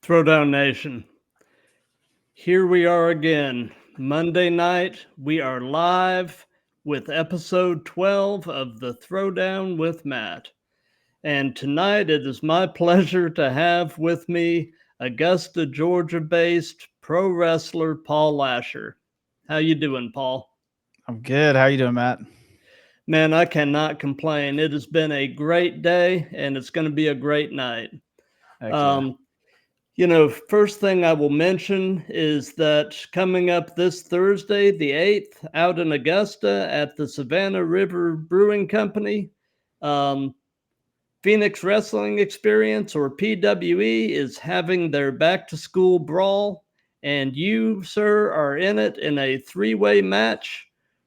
Throwdown Nation. Here we are again. Monday night, we are live with episode 12 of the Throwdown with Matt. And tonight it is my pleasure to have with me Augusta, Georgia-based pro wrestler Paul Lasher. How you doing, Paul? I'm good. How you doing, Matt? Man, I cannot complain. It has been a great day, and it's going to be a great night. Heck yeah. First thing I will mention is that coming up this Thursday, the 8th, out in Augusta at the Savannah River Brewing Company, Phoenix Wrestling Experience, or PWE, is having their back to school brawl. And you, sir, are in it in a three-way match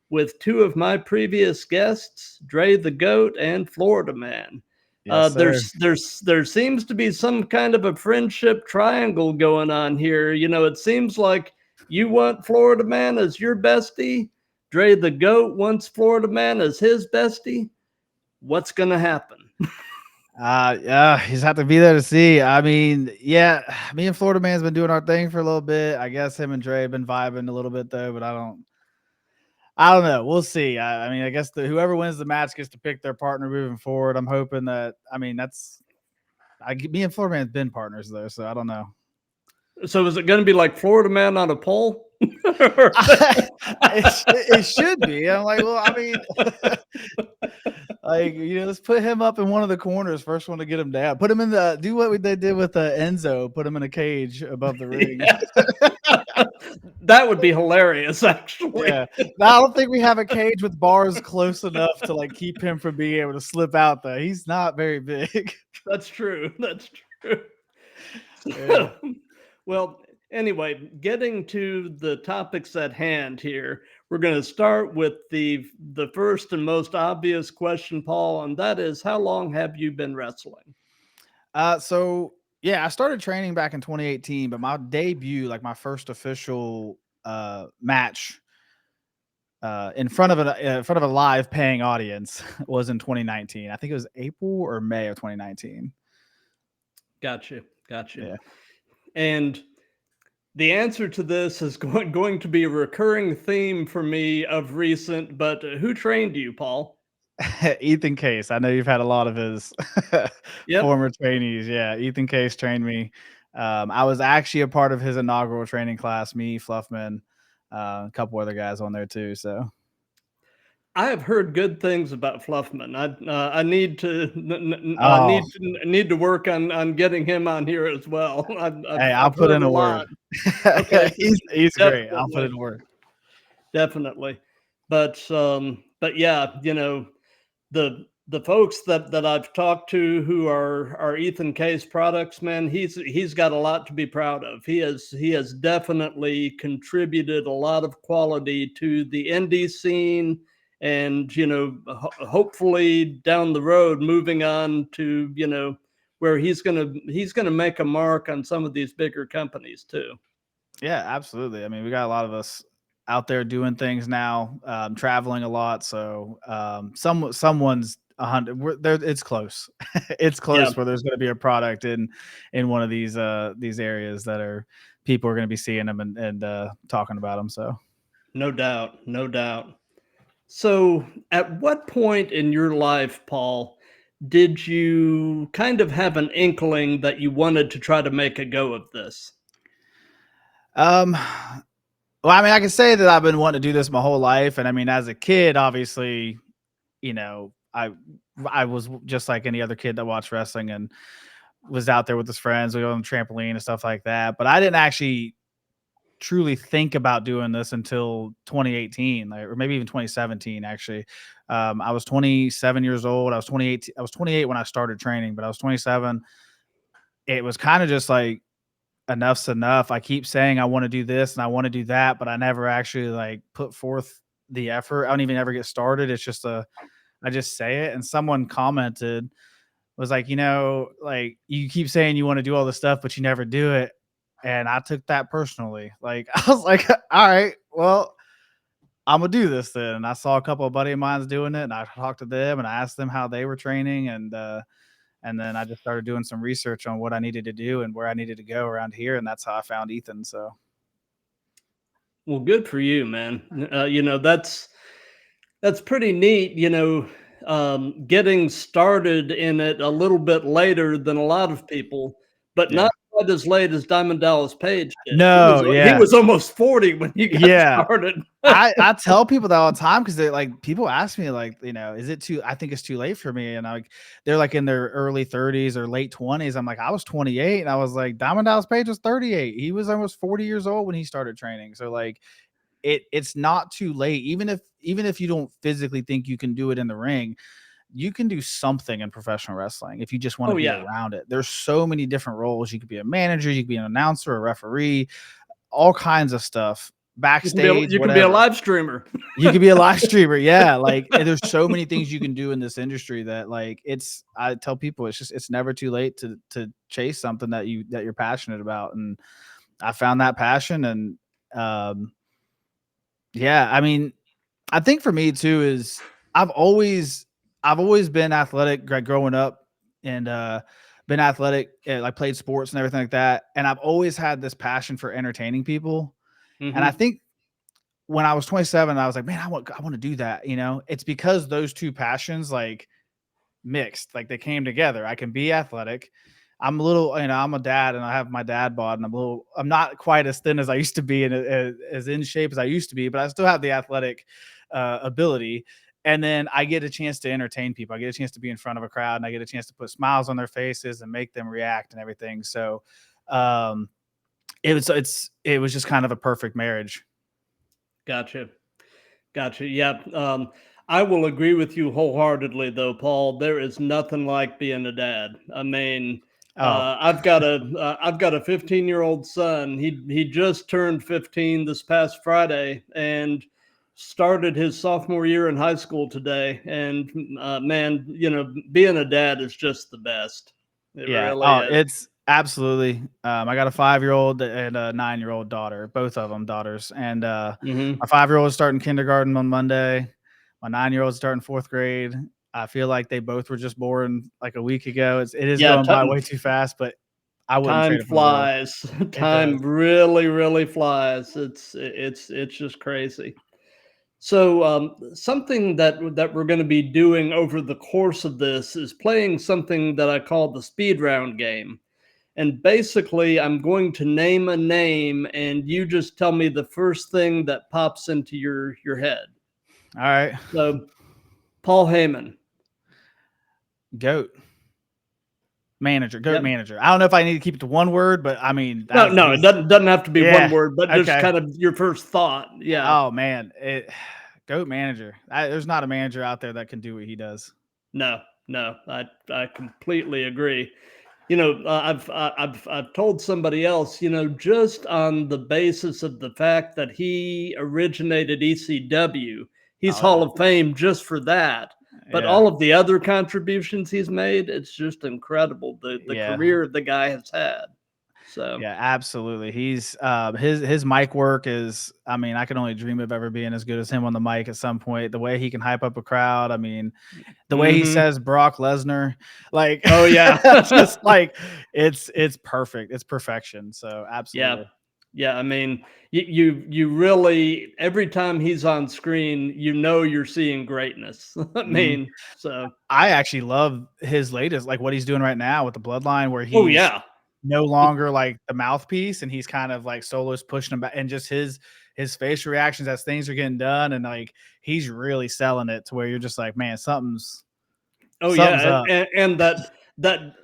with two of my previous guests, Dre the Goat and Florida Man. Yes, sir. There seems to be some kind of a friendship triangle going on here. It seems like you want Florida Man as your bestie. Dre the Goat wants Florida Man as his bestie. What's going to happen? Yeah, you just have to be there to see. I mean, yeah, me and Florida Man's been doing our thing for a little bit. I guess him and Dre have been vibing a little bit though, but I don't know. We'll see. I mean, I guess whoever wins the match gets to pick their partner moving forward. I'm hoping that. I mean, me and Florida Man's been partners though, so I don't know. So is it going to be like Florida Man on a pole? It should be. I'm like, well, I mean, let's put him up in one of the corners. First one to get him down. Put him in do what they did with Enzo. Put him in a cage above the ring. Yeah. That would be hilarious, actually. Yeah. Now, I don't think we have a cage with bars close enough to keep him from being able to slip out though. He's not very big. That's true. That's true. Yeah. Well, anyway, getting to the topics at hand here, we're going to start with the first and most obvious question, Paul, and that is, how long have you been wrestling? So yeah, I started training back in 2018, but my debut, my first official match in front of a live paying audience was in 2019. I think it was April or May of 2019. Gotcha. Yeah. And the answer to this is going to be a recurring theme for me of recent, but who trained you, Paul? Ethan Case. I know you've had a lot of his former trainees. Yeah, Ethan Case trained me. I was actually a part of his inaugural training class, me, Fluffman, a couple other guys on there too. So I have heard good things about Fluffman. I need to need to work on getting him on here as well. I'll put in a word. Okay, he's great. I'll put in a word. Definitely, but yeah, the folks that I've talked to who are Ethan Case products, man, he's got a lot to be proud of. He has definitely contributed a lot of quality to the indie scene. And, hopefully down the road, moving on to, where he's going to make a mark on some of these bigger companies too. Yeah, absolutely. I mean, we got a lot of us out there doing things now, traveling a lot. So someone's 100. It's close. It's close where there's going to be a product in one of these areas that people are going to be seeing them and talking about them. So no doubt. So at what point in your life, Paul, did you kind of have an inkling that you wanted to try to make a go of this? Well, I mean, I can say that I've been wanting to do this my whole life. And I mean, as a kid, obviously, I was just like any other kid that watched wrestling and was out there with his friends. We were on the trampoline and stuff like that. But I didn't actually truly think about doing this until 2018, or maybe even 2017. Actually, I was 27 years old. I was 28. I was 28 when I started training, but I was 27. It was kind of just like, enough's enough. I keep saying I want to do this and I want to do that, but I never actually put forth the effort. I don't even ever get started. It's just I just say it. And someone commented, was like, you keep saying you want to do all this stuff, but you never do it. And I took that personally. I was like, all right, well, I'm going to do this then. And I saw a couple of buddy of mine's doing it and I talked to them and I asked them how they were training. And And then I just started doing some research on what I needed to do and where I needed to go around here. And that's how I found Ethan. So, Well, good for you, man. That's pretty neat, getting started in it a little bit later than a lot of people, but yeah. not quite as late as Diamond Dallas Page did. No, He yeah. was almost 40 when he got Yeah. started. I tell people that all the time because they like people ask me like, is it too? I think it's too late for me, and they're like in their early 30s or late 20s. I'm like, I was 28, and I was like, Diamond Dallas Page was 38. He was almost 40 years old when he started training. So like, it's not too late. Even if you don't physically think you can do it in the ring, you can do something in professional wrestling if you just want to Oh, be yeah. around it. There's so many different roles. You could be a manager, you could be an announcer, a referee, all kinds of stuff. Backstage, You can be a whatever. live streamer. You could be a live streamer. Yeah. Like there's so many things you can do in this industry that like I tell people it's never too late to chase something that you're passionate about. And I found that passion. And yeah, I mean, I think for me too is I've always been athletic growing up and been athletic, like played sports and everything like that. And I've always had this passion for entertaining people. And I Mhm. think when I was 27, I was like, man, I want to do that. It's because those two passions like mixed, like they came together. I can be athletic. I'm a little, I'm a dad and I have my dad bod and I'm not quite as thin as I used to be and as in shape as I used to be, but I still have the athletic ability. And then I get a chance to entertain people. I get a chance to be in front of a crowd and I get a chance to put smiles on their faces and make them react and everything. So, it was just kind of a perfect marriage. Gotcha. Yeah. I will agree with you wholeheartedly, though, Paul. There is nothing like being a dad. I mean, Oh, I've got a 15-year-old son. He just turned 15 this past Friday and started his sophomore year in high school today. And man, being a dad is just the best. It yeah. really Oh, is. it's absolutely. I got a 5-year-old and a 9-year-old daughter, both of them daughters. And Hmm. my 5-year-old is starting kindergarten on Monday. My 9-year-old is starting 4th grade. I feel like they both were just born like a week ago. It is Yeah, going by way too fast, but I wouldn't time trade it for the world. flies. It Time does. really, really flies. It's just crazy. So something that we're going to be doing over the course of this is playing something that I call the speed round game. And basically, I'm going to name a name, and you just tell me the first thing that pops into your head. All right. So, Paul Heyman. Goat Yep. manager. I don't know if I need to keep it to one word, but I mean, No, it doesn't have to be one yeah. word, but just Okay. kind of your first thought. Yeah. Oh man, goat manager. There's not a manager out there that can do what he does. No, I completely agree. I've told somebody else, just on the basis of the fact that he originated ECW, he's Oh Hall yeah, of Fame just for that. But yeah, all of the other contributions he's made, it's just incredible the yeah, career the guy has had. So, yeah. Absolutely. He's his mic work is. I mean, I can only dream of ever being as good as him on the mic at some point. The way he can hype up a crowd. I mean, the way he mhm. says Brock Lesnar, like Oh yeah. just like it's perfect. It's perfection. So Yeah. absolutely. Yeah, I mean, you really every time he's on screen, you're seeing greatness. I Mhm. mean, so I actually love his latest, like what he's doing right now with the Bloodline, where oh he's yeah. no longer like the mouthpiece and he's kind of like solos pushing him back and just his facial reactions as things are getting done. And like, he's really selling it to where you're just like, man, Oh something's yeah, up. and that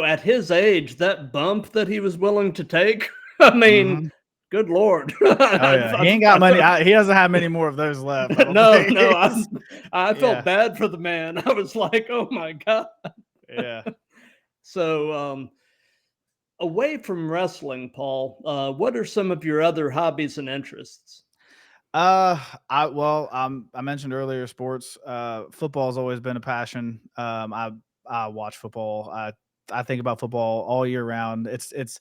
at his age, that bump that he was willing to take, I mean, Mhm. good lord. Oh yeah. He ain't got I money. thought He doesn't have many more of those left. I don't no, think. no, I felt Yeah. bad for the man. I was like, "Oh my god." Yeah. So, away from wrestling, Paul, what are some of your other hobbies and interests? Uh, I mentioned earlier sports. Football's always been a passion. I watch football. I think about football all year round. It's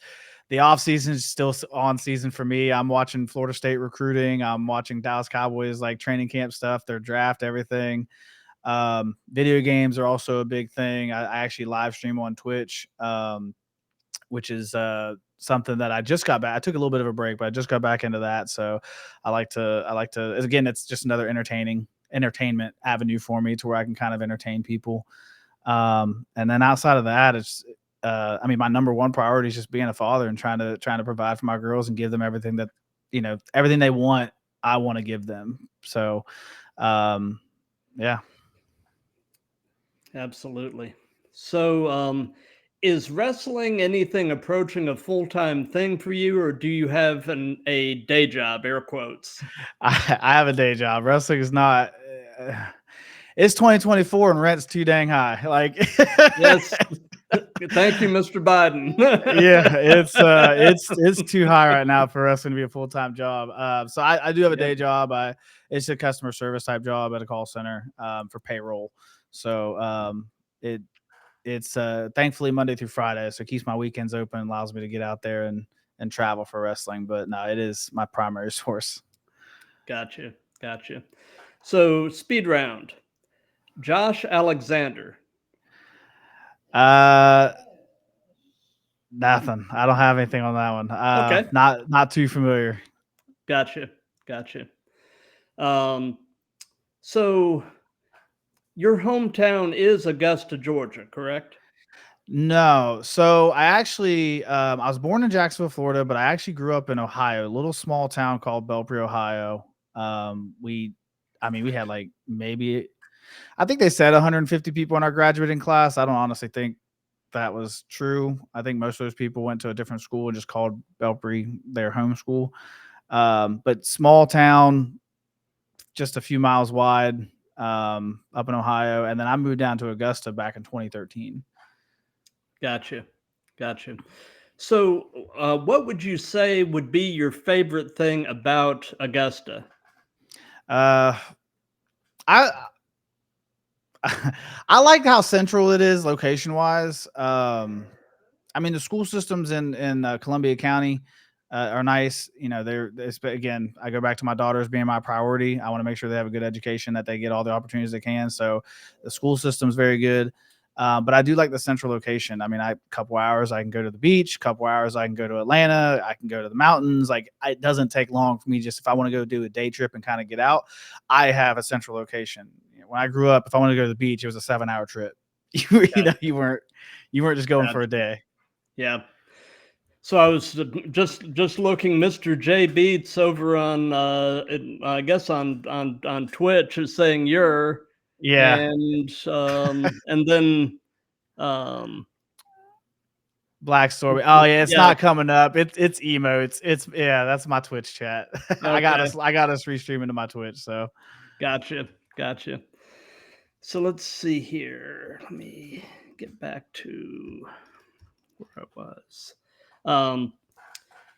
the off season is still on season for me. I'm watching Florida State recruiting. I'm watching Dallas Cowboys like training camp stuff, their draft, everything. Video games are also a big thing. I actually live stream on Twitch, which is something that I just got back. I took a little bit of a break, but I just got back into that. So I like to again, it's just another entertainment avenue for me to where I can kind of entertain people. And then outside of that, it's I mean, my number one priority is just being a father and trying to provide for my girls and give them everything that, everything they want, I want to give them. So, yeah. Absolutely. So, is wrestling anything approaching a full-time thing for you, or do you have a day job, air quotes? I have a day job. Wrestling is not. It's 2024 and rent's too dang high. Like, Yes. Thank you, Mr. Biden. yeah, it's too high right now for wrestling to be a full-time job. So I do have a day job. It's a customer service type job at a call center for payroll. So it's thankfully Monday through Friday, so it keeps my weekends open, allows me to get out there and travel for wrestling. But no, it is my primary source. Gotcha. So, speed round. Josh Alexander. Nothing. I don't have anything on that one. Okay. Not too familiar. Gotcha. So your hometown is Augusta, Georgia, correct? No. So I actually, I was born in Jacksonville, Florida, but I actually grew up in Ohio, a little small town called Belpre, Ohio. We had like maybe, I think they said 150 people in our graduating class. I don't honestly think that was true. I think most of those people went to a different school and just called Belpre their home school. But small town, just a few miles wide, up in Ohio. And then I moved down to Augusta back in 2013. Gotcha. So, what would you say would be your favorite thing about Augusta? I I like how central it is location wise. I mean, the school systems in Columbia County are nice. They're again. I go back to my daughters being my priority. I want to make sure they have a good education, that they get all the opportunities they can. So the school system's very good. But I do like the central location. I mean, a couple hours I can go to the beach, a couple hours I can go to Atlanta, I can go to the mountains. Like, it doesn't take long for me. Just if I want to go do a day trip and kind of get out, I have a central location. When I grew up, if I wanted to go to the beach, it was a 7-hour trip. You weren't just going for a day. Yeah. So I was just looking. Mr. J Beats over on I guess on Twitch is saying you're and then Black Story. Oh yeah, it's not coming up. It's emotes. It's that's my Twitch chat. Okay. I got us restreaming to my Twitch. So gotcha. So let's see here. Let me get back to where I was.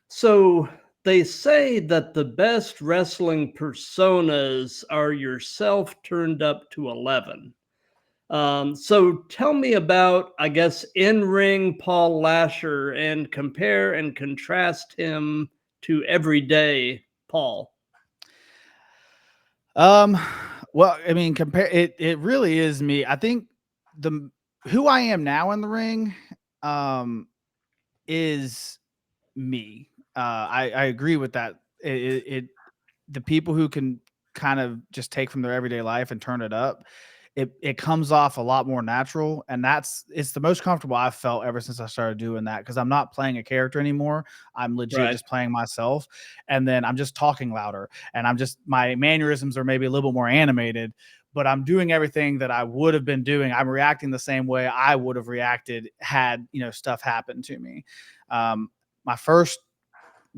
So they say that the best wrestling personas are yourself turned up to 11. So tell me about, I guess, in-ring Paul Lasher and compare and contrast him to everyday Paul. Well, I mean, it really is me. I think who I am now in the ring, is me. I agree with that. The people who can kind of just take from their everyday life and turn it up, it comes off a lot more natural, and it's the most comfortable I've felt ever since I started doing that, because I'm not playing a character anymore. I'm legit just playing myself, and then I'm just talking louder, and my mannerisms are maybe a little bit more animated, but I'm doing everything that I would have been doing. I'm reacting the same way I would have reacted had stuff happened to me. My first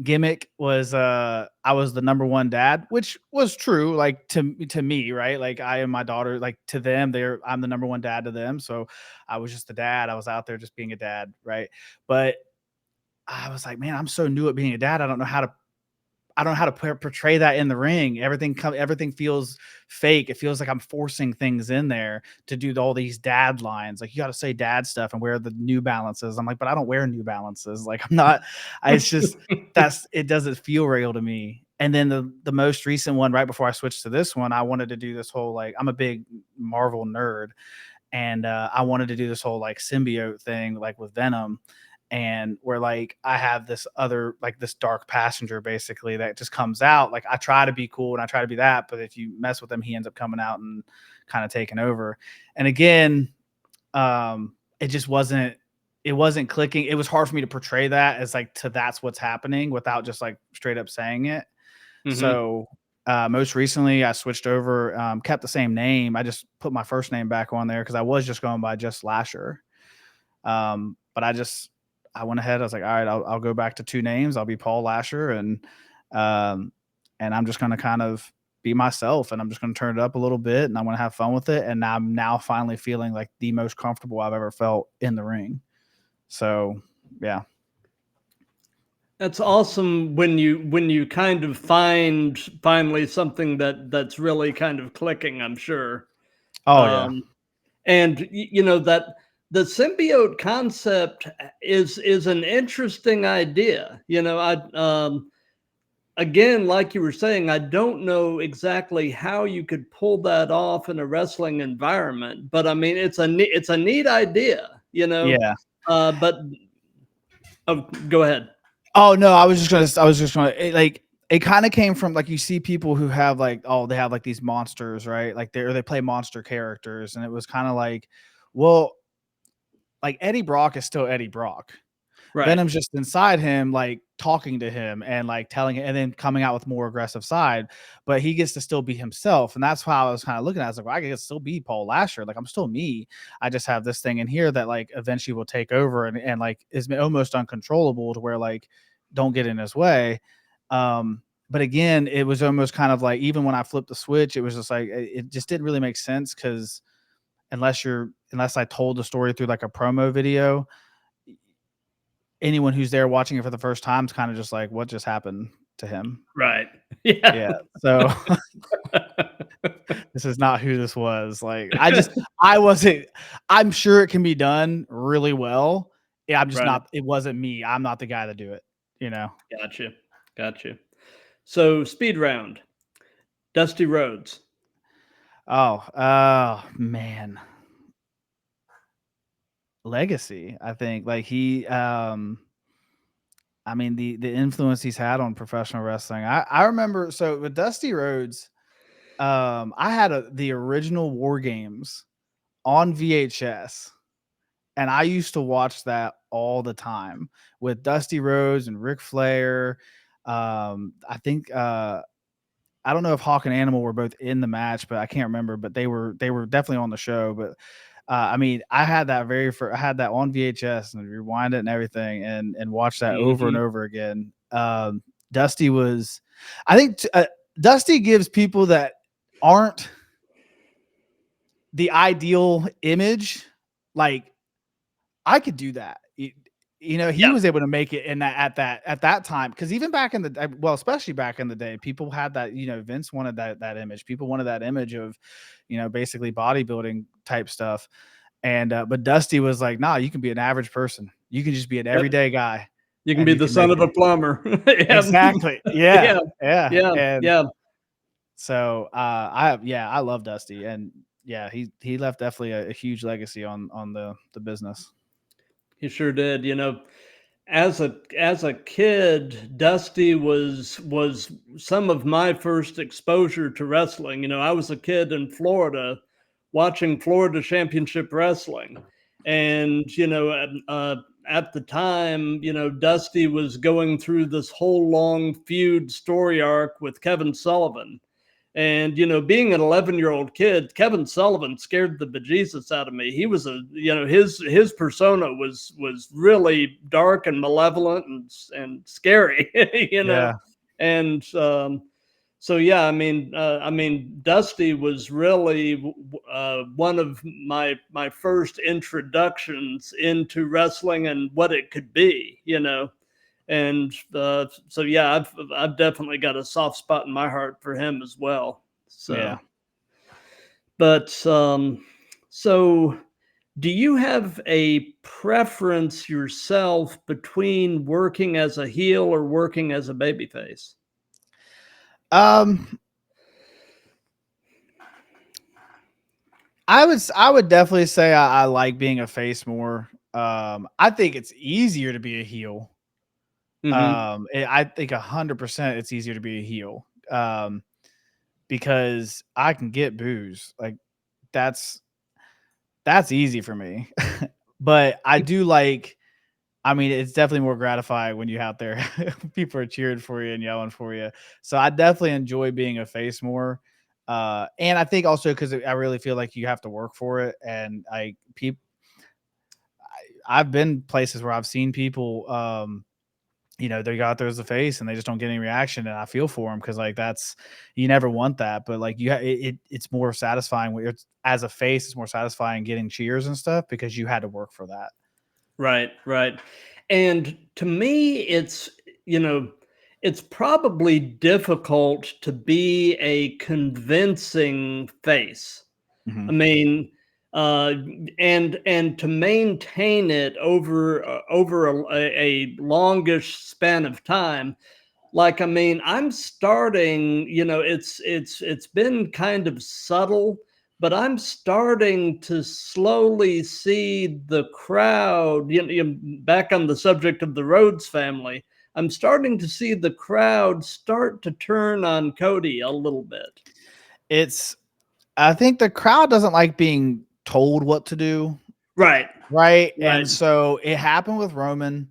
gimmick was I was the number one dad, which was true, like to me, right? Like, I am my daughter, like to them, I'm the number one dad to them. So I was just the dad. I was out there just being a dad, right? But I was like, man, I'm so new at being a dad. I don't know how to portray that in the ring. Everything feels fake. It feels like I'm forcing things in there to do all these dad lines. Like, you got to say dad stuff and wear the New Balances. I'm like, but I don't wear New Balances. Like, I'm not. It's just it doesn't feel real to me. And then the most recent one, right before I switched to this one, I wanted to do this whole, like, I'm a big Marvel nerd, and I wanted to do this whole like symbiote thing, like with Venom, and where like I have this other, like this dark passenger basically that just comes out. Like I try to be cool and I try to be that, but if you mess with him, he ends up coming out and kind of taking over. And again, it just wasn't, it wasn't clicking. It was hard for me to portray that as like that's what's happening without just like straight up saying it. Mm-hmm. So most recently I switched over, kept the same name. I just put my first name back on there because I was just going by just Lasher. But I went ahead. I was like, all right, I'll go back to 2 names. I'll be Paul Lasher, and I'm just going to kind of be myself, and I'm just going to turn it up a little bit, and I'm going to have fun with it. And I'm now finally feeling like the most comfortable I've ever felt in the ring. So yeah. That's awesome when you kind of find finally something that's really kind of clicking, I'm sure. Oh yeah. And you know that the symbiote concept is an interesting idea. You know, again, like you were saying, I don't know exactly how you could pull that off in a wrestling environment, but I mean, it's a neat idea, you know. Yeah. But go ahead. Oh no, I was just gonna it kind of came from, like, you see people who have like, oh, they have like these monsters, right? Like they play monster characters, and it was kind of like, well, like Eddie Brock is still Eddie Brock. Right. Venom's just inside him, like talking to him and like telling it, and then coming out with more aggressive side, but he gets to still be himself. And that's how I was kind of looking at it. I was like, well, I can still be Paul Lasher. Like I'm still me. I just have this thing in here that like eventually will take over and like is almost uncontrollable to where like don't get in his way. But again, it was almost kind of like, even when I flipped the switch, it was just like, it just didn't really make sense, because unless I told the story through like a promo video, anyone who's there watching it for the first time is kind of just like, what just happened to him? Right. Yeah. Yeah. So this is not who this was. Like, I'm sure it can be done really well. Yeah, I'm just Right. not, it wasn't me. I'm not the guy to do it, you know? Gotcha. So speed round, Dusty Rhodes. Oh man. Legacy, I think. Like I mean, the influence he's had on professional wrestling. I remember, so with Dusty Rhodes, I had the original War Games on VHS, and I used to watch that all the time with Dusty Rhodes and Ric Flair. I think I don't know if Hawk and Animal were both in the match, but I can't remember. But they were definitely on the show. But I mean, I had that I had that on VHS and rewind it and everything, and watch that over and over again. Dusty was, I think, Dusty gives people that aren't the ideal image, like, I could do that. You know, he was able to make it in that at that time, because even back in the, well, especially back in the day, people had that, you know, Vince wanted that image. People wanted that image of, you know, basically bodybuilding type stuff. And but Dusty was like, nah, you can be an average person. You can just be an everyday guy. You can be the son of a plumber. Exactly. Yeah. Yeah. So I love Dusty, and yeah, he left definitely a huge legacy on the business. He sure did. You know, as a kid, Dusty was some of my first exposure to wrestling. You know, I was a kid in Florida watching Florida Championship Wrestling, and you know, at the time, you know, Dusty was going through this whole long feud story arc with Kevin Sullivan. And, you know, being an 11-year-old kid, Kevin Sullivan scared the bejesus out of me. He was his persona was really dark and malevolent and scary, you know? Yeah. And so, yeah, I mean, Dusty was really one of my first introductions into wrestling and what it could be, you know? And so yeah, I've definitely got a soft spot in my heart for him as well. So Yeah. But so do you have a preference yourself between working as a heel or working as a babyface? Um, I would definitely say I like being a face more. I think it's easier to be a heel. Hmm. I think 100% it's easier to be a heel. Because I can get booze. Like that's that's easy for me. But I do like I mean, it's definitely more gratifying when you're out there. People are cheering for you and yelling for you. So I definitely enjoy being a face more. And I think also because I really feel like you have to work for it. And I've been places where I've seen people, they go out there as a face and they just don't get any reaction. And I feel for them because like you never want that. But like it's more satisfying when it's as a face. It's more satisfying getting cheers and stuff because you had to work for that. Right, right. And to me, it's probably difficult to be a convincing face. I Mhm. mean, uh, and to maintain it over a longish span of time. Like, I mean, I'm starting, it's been kind of subtle, but I'm starting to slowly see the crowd, back on the subject of the Rhodes family. I'm starting to see the crowd start to turn on Cody a little bit. It's I think the crowd doesn't like being told what to do, Right. right? Right. And so it happened with Roman.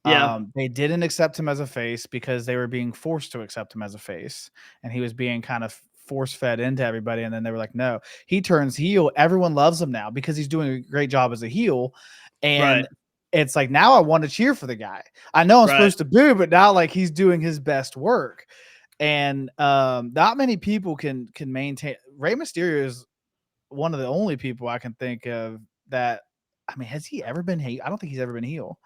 Yeah. They didn't accept him as a face because they were being forced to accept him as a face, and he was being kind of force fed into everybody. And then they were like, "No, he turns heel. Everyone loves him now because he's doing a great job as a heel." Right. And it's like now I want to cheer for the guy. I know I'm Right. supposed to boo, but now like he's doing his best work. And not many people can maintain. Rey Mysterio is one of the only people I can think of that. I mean, has he ever been heel? I don't think he's ever been heel.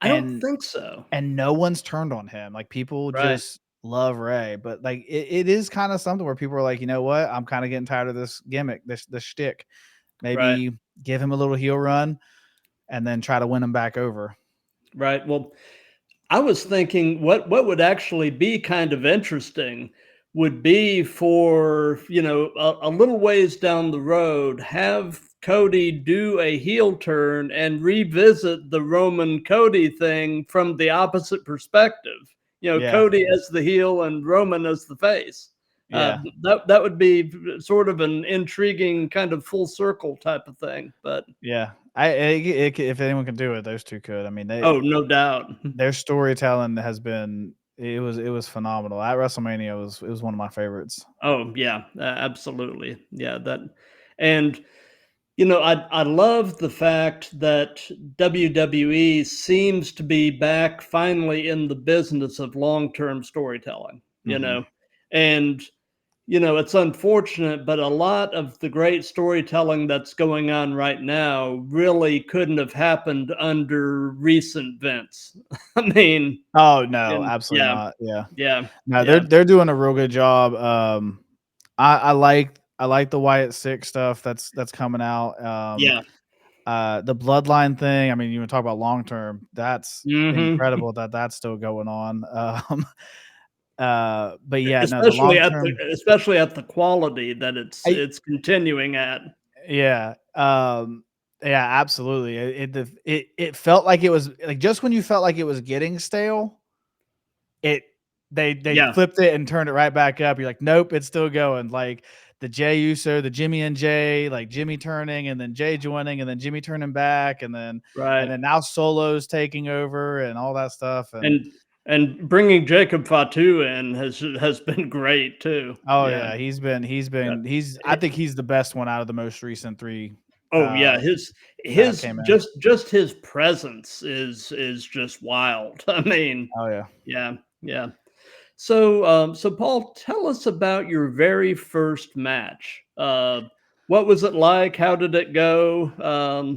I don't And think so. no one's turned on him. Like people Right. just love Ray, but like it is kind of something where people are like, you know what? I'm kind of getting tired of this gimmick, this shtick. Right. Maybe give him a little heel run and then try to win him back over. Right. Well, I was thinking what would actually be kind of interesting would be for, a little ways down the road, have Cody do a heel turn and revisit the Roman Cody thing from the opposite perspective. Yeah, Cody as the heel and Roman as the face. yeah, That would be sort of an intriguing kind of full circle type of thing. But yeah. If anyone can do it, those two could. I mean, oh, no doubt. their storytelling has been it was phenomenal. At WrestleMania it was one of my favorites. Oh yeah, absolutely. Yeah, and I love the fact that WWE seems to be back finally in the business of long-term storytelling, Hmm. and it's unfortunate, but a lot of the great storytelling that's going on right now really couldn't have happened under recent Vince. I mean, Oh no, and absolutely yeah, not. Yeah. yeah, No, yeah, they're doing a real good job. I like the Wyatt Six stuff that's coming out. yeah. The Bloodline thing. I mean, you want to talk about long term. That's Hmm. incredible that that's still going on. But yeah, no, the especially long at the term. especially at the quality that it's I it's continuing at. Yeah, yeah, absolutely. It felt like it was like just when you felt like it was getting stale, it they Yeah, flipped it and turned it right back up. You're like, nope, it's still going. Like the Jay Uso, the Jimmy and Jay, like Jimmy turning and then Jay joining and then Jimmy turning back and right. then now Solo's taking over and all that stuff. And And bringing Jacob Fatu in has been great too. oh Yeah. yeah, Yeah. I think he's the best one out of the most recent three Oh yeah, uh that have his came in. just his presence is just wild. I mean, Oh yeah. yeah, yeah. So Paul, tell us about your very first match. What was it like? How did it go? All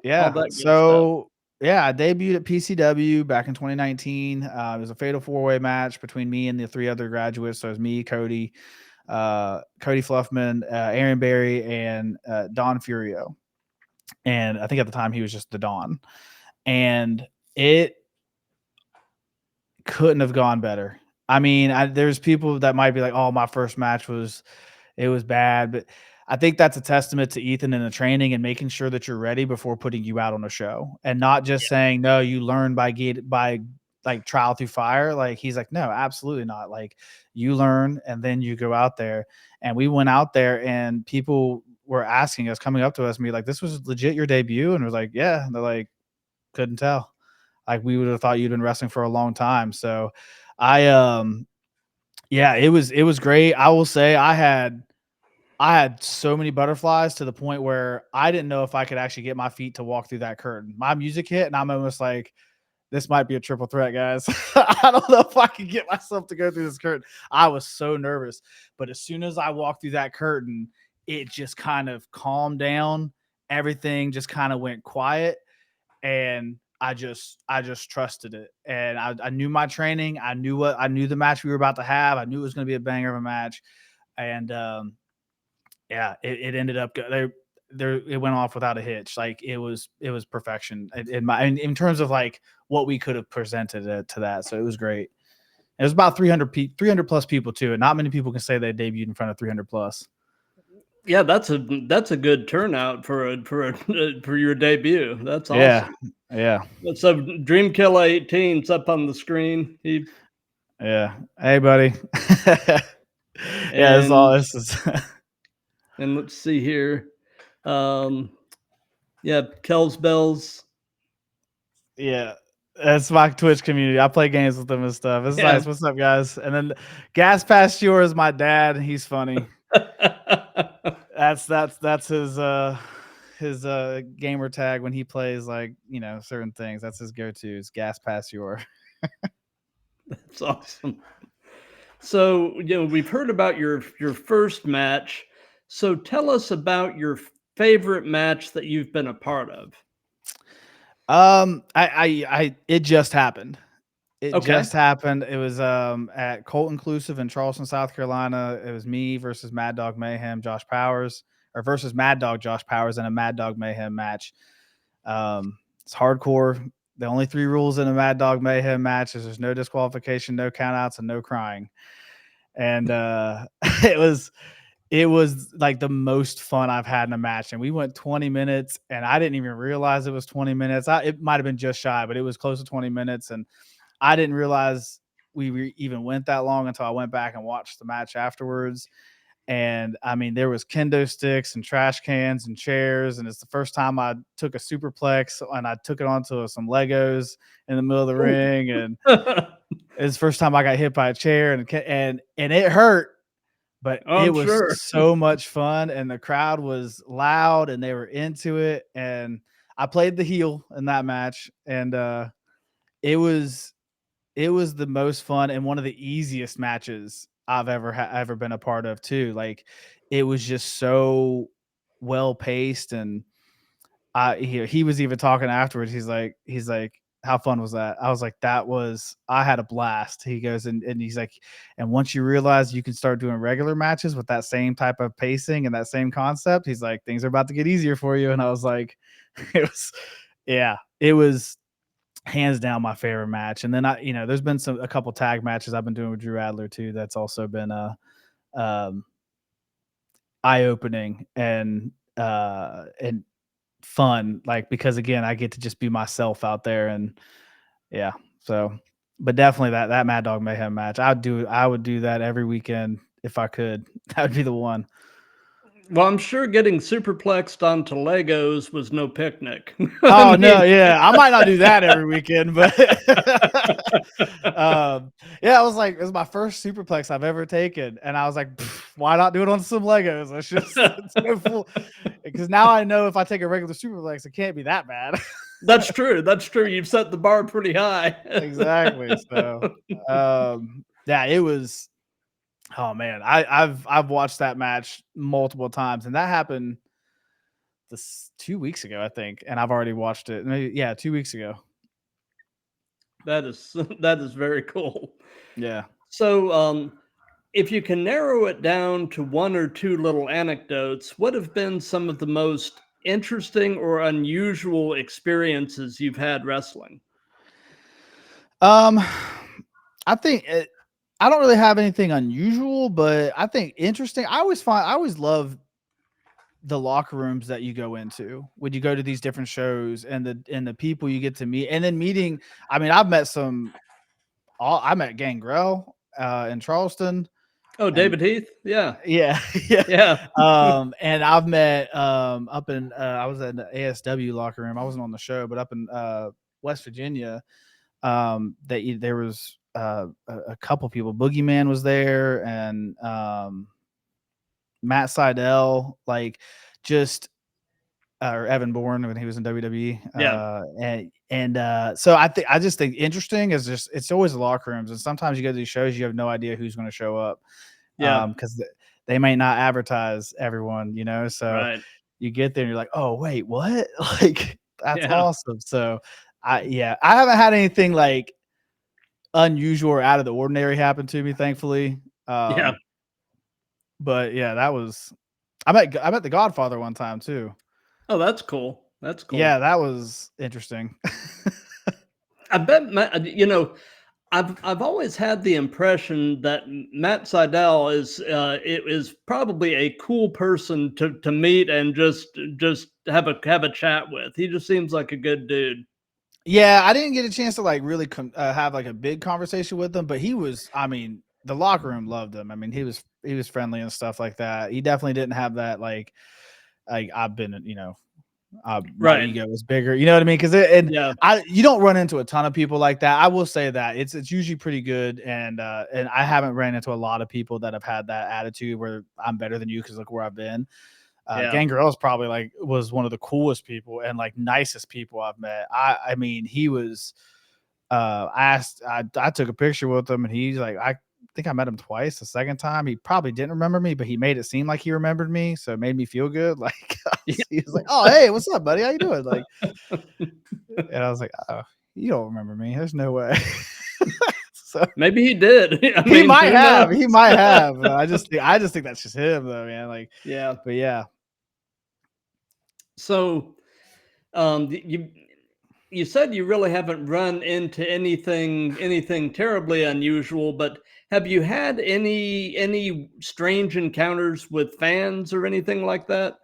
Yeah. that good stuff. So yeah, I debuted at PCW back in 2019. It was a fatal four-way match between me and the three other graduates. So it was me, Cody Fluffman, Aaron Berry, and Don Furio. And I think at the time he was just the Don. And it couldn't have gone better. I mean, there's people that might be like, "Oh, my first match was bad," but I think that's a testament to Ethan and the training and making sure that you're ready before putting you out on a show, and not just saying, "No, you learn by like trial through fire." Like he's like, "No, absolutely not. Like you learn and then you go out there." And we went out there and people were asking us, coming up to us and be like, "This was legit your debut?" And we're like, "Yeah." And they're like, "Couldn't tell. Like we would have thought you'd been wrestling for a long time." So yeah, it was great. I will say I had so many butterflies to the point where I didn't know if I could actually get my feet to walk through that curtain. My music hit and I'm almost like, this might be a triple threat, guys. I don't know if I can get myself to go through this curtain. I was so nervous. But as soon as I walked through that curtain, it just kind of calmed down. Everything just kind of went quiet. And I just trusted it. And I knew my training. I knew the match we were about to have. I knew it was going to be a banger of a match. And yeah, it ended up there. It went off without a hitch. Like it was perfection in terms of like what we could have presented to that. So it was great. It was about 300 plus people too, and not many people can say they debuted in front of 300 plus. Yeah, that's a good turnout for your debut. That's Yeah, awesome. yeah, So Dreamkiller 18's up on the screen. yeah. Hey, buddy. Yeah, this is all. And This is. and let's see here. Yeah, Kells Bells. Yeah, that's my Twitch community. I play games with them and stuff. It's Yeah. nice. What's up, guys? And then Gas Pasture is my dad. He's funny. That's his gamer tag when he plays like certain things. That's his go-tos. Gas Pasture. That's awesome. So, we've heard about your first match. So tell us about your favorite match that you've been a part of. It just happened. It Okay. just happened. It was at Colt Inclusive in Charleston, South Carolina. It was me versus Mad Dog Mayhem, Josh Powers, or versus Mad Dog Josh Powers in a Mad Dog Mayhem match. It's hardcore. The only 3 rules in a Mad Dog Mayhem match is there's no disqualification, no countouts, and no crying. And it was like the most fun I've had in a match. And we went 20 minutes and I didn't even realize it was 20 minutes. It might've been just shy, but it was close to 20 minutes. And I didn't realize we even went that long until I went back and watched the match afterwards. And I mean, there was kendo sticks and trash cans and chairs. And it's the first time I took a superplex and I took it onto some Legos in the middle of the ring. And it's the first time I got hit by a chair and it hurt, but it I'm was sure. so much fun. And the crowd was loud and they were into it. And I played the heel in that match. And it was the most fun and one of the easiest matches I've ever been a part of too. Like it was just so well paced. And he was even talking afterwards. He's like, how fun was that? I was like, I had a blast. He goes, and he's like, and once you realize you can start doing regular matches with that same type of pacing and that same concept, he's like, things are about to get easier for you. And I was like, it was hands down my favorite match. And then there's been a couple tag matches I've been doing with Drew Adler too. That's also been eye opening and fun. Like, because again, I get to just be myself out there and yeah. So, but definitely that Mad Dog Mayhem match, I would do that every weekend if I could. That would be the one. Well, I'm sure getting superplexed onto Legos was no picnic. Oh no, yeah, I might not do that every weekend, but yeah, it was my first superplex I've ever taken, and I was like, why not do it on some Legos? It's so full, because now I know if I take a regular superplex, it can't be that bad. That's true. That's true. You've set the bar pretty high. Exactly. So, yeah, it was. Oh man, I've watched that match multiple times, and that happened this 2 weeks ago, I think, and I've already watched it. Maybe, yeah, 2 weeks ago. That is very cool. Yeah. So, if you can narrow it down to 1 or 2 little anecdotes, what have been some of the most interesting or unusual experiences you've had wrestling? I think I don't really have anything unusual, but I think interesting. I always love the locker rooms that you go into when you go to these different shows and the people you get to meet, and then meeting. I mean, I met Gangrel in Charleston, Oh, and David Heath. Yeah. yeah, yeah. Yeah. And I've met up in I was in the ASW locker room. I wasn't on the show, but up in West Virginia, there was a couple people. Boogeyman was there, and Matt Seidel, like just or Evan Bourne when he was in WWE. Yeah. So I just think interesting is just it's always the locker rooms, and sometimes you go to these shows, you have no idea who's going to show up Yeah. because they may not advertise everyone, you know. So Right. you get there and you're like, oh wait, what? Like that's Yeah. awesome. So I haven't had anything like unusual or out of the ordinary happen to me, thankfully. Yeah. But yeah, that was I met the Godfather one time too. Oh, that's cool. That's cool. Yeah, that was interesting. I bet I've always had the impression that Matt Seidel is probably a cool person to meet and just have a chat with. He just seems like a good dude. Yeah, I didn't get a chance to like really have like a big conversation with him, but he was. I mean, the locker room loved him. I mean, he was friendly and stuff like that. He definitely didn't have that like I've been, my Right. ego was bigger. You know what I mean? Because Yeah. you don't run into a ton of people like that. I will say that it's usually pretty good, and I haven't ran into a lot of people that have had that attitude where I'm better than you because look where I've been. Yeah. Gangrel is probably was one of the coolest people and like nicest people I've met. I mean, he was. I took a picture with him, and he's like, I think I met him twice. The second time, he probably didn't remember me, but he made it seem like he remembered me, so it made me feel good. Like he was like, "Oh, hey, what's up, buddy? How you doing?" Like, and I was like, "Oh, you don't remember me? There's no way." So Maybe he did. I he mean, might who have. He knows? might have. I just think that's just him, though, man. Like, Yeah. but yeah. So, you said you really haven't run into anything terribly unusual, but have you had any strange encounters with fans or anything like that?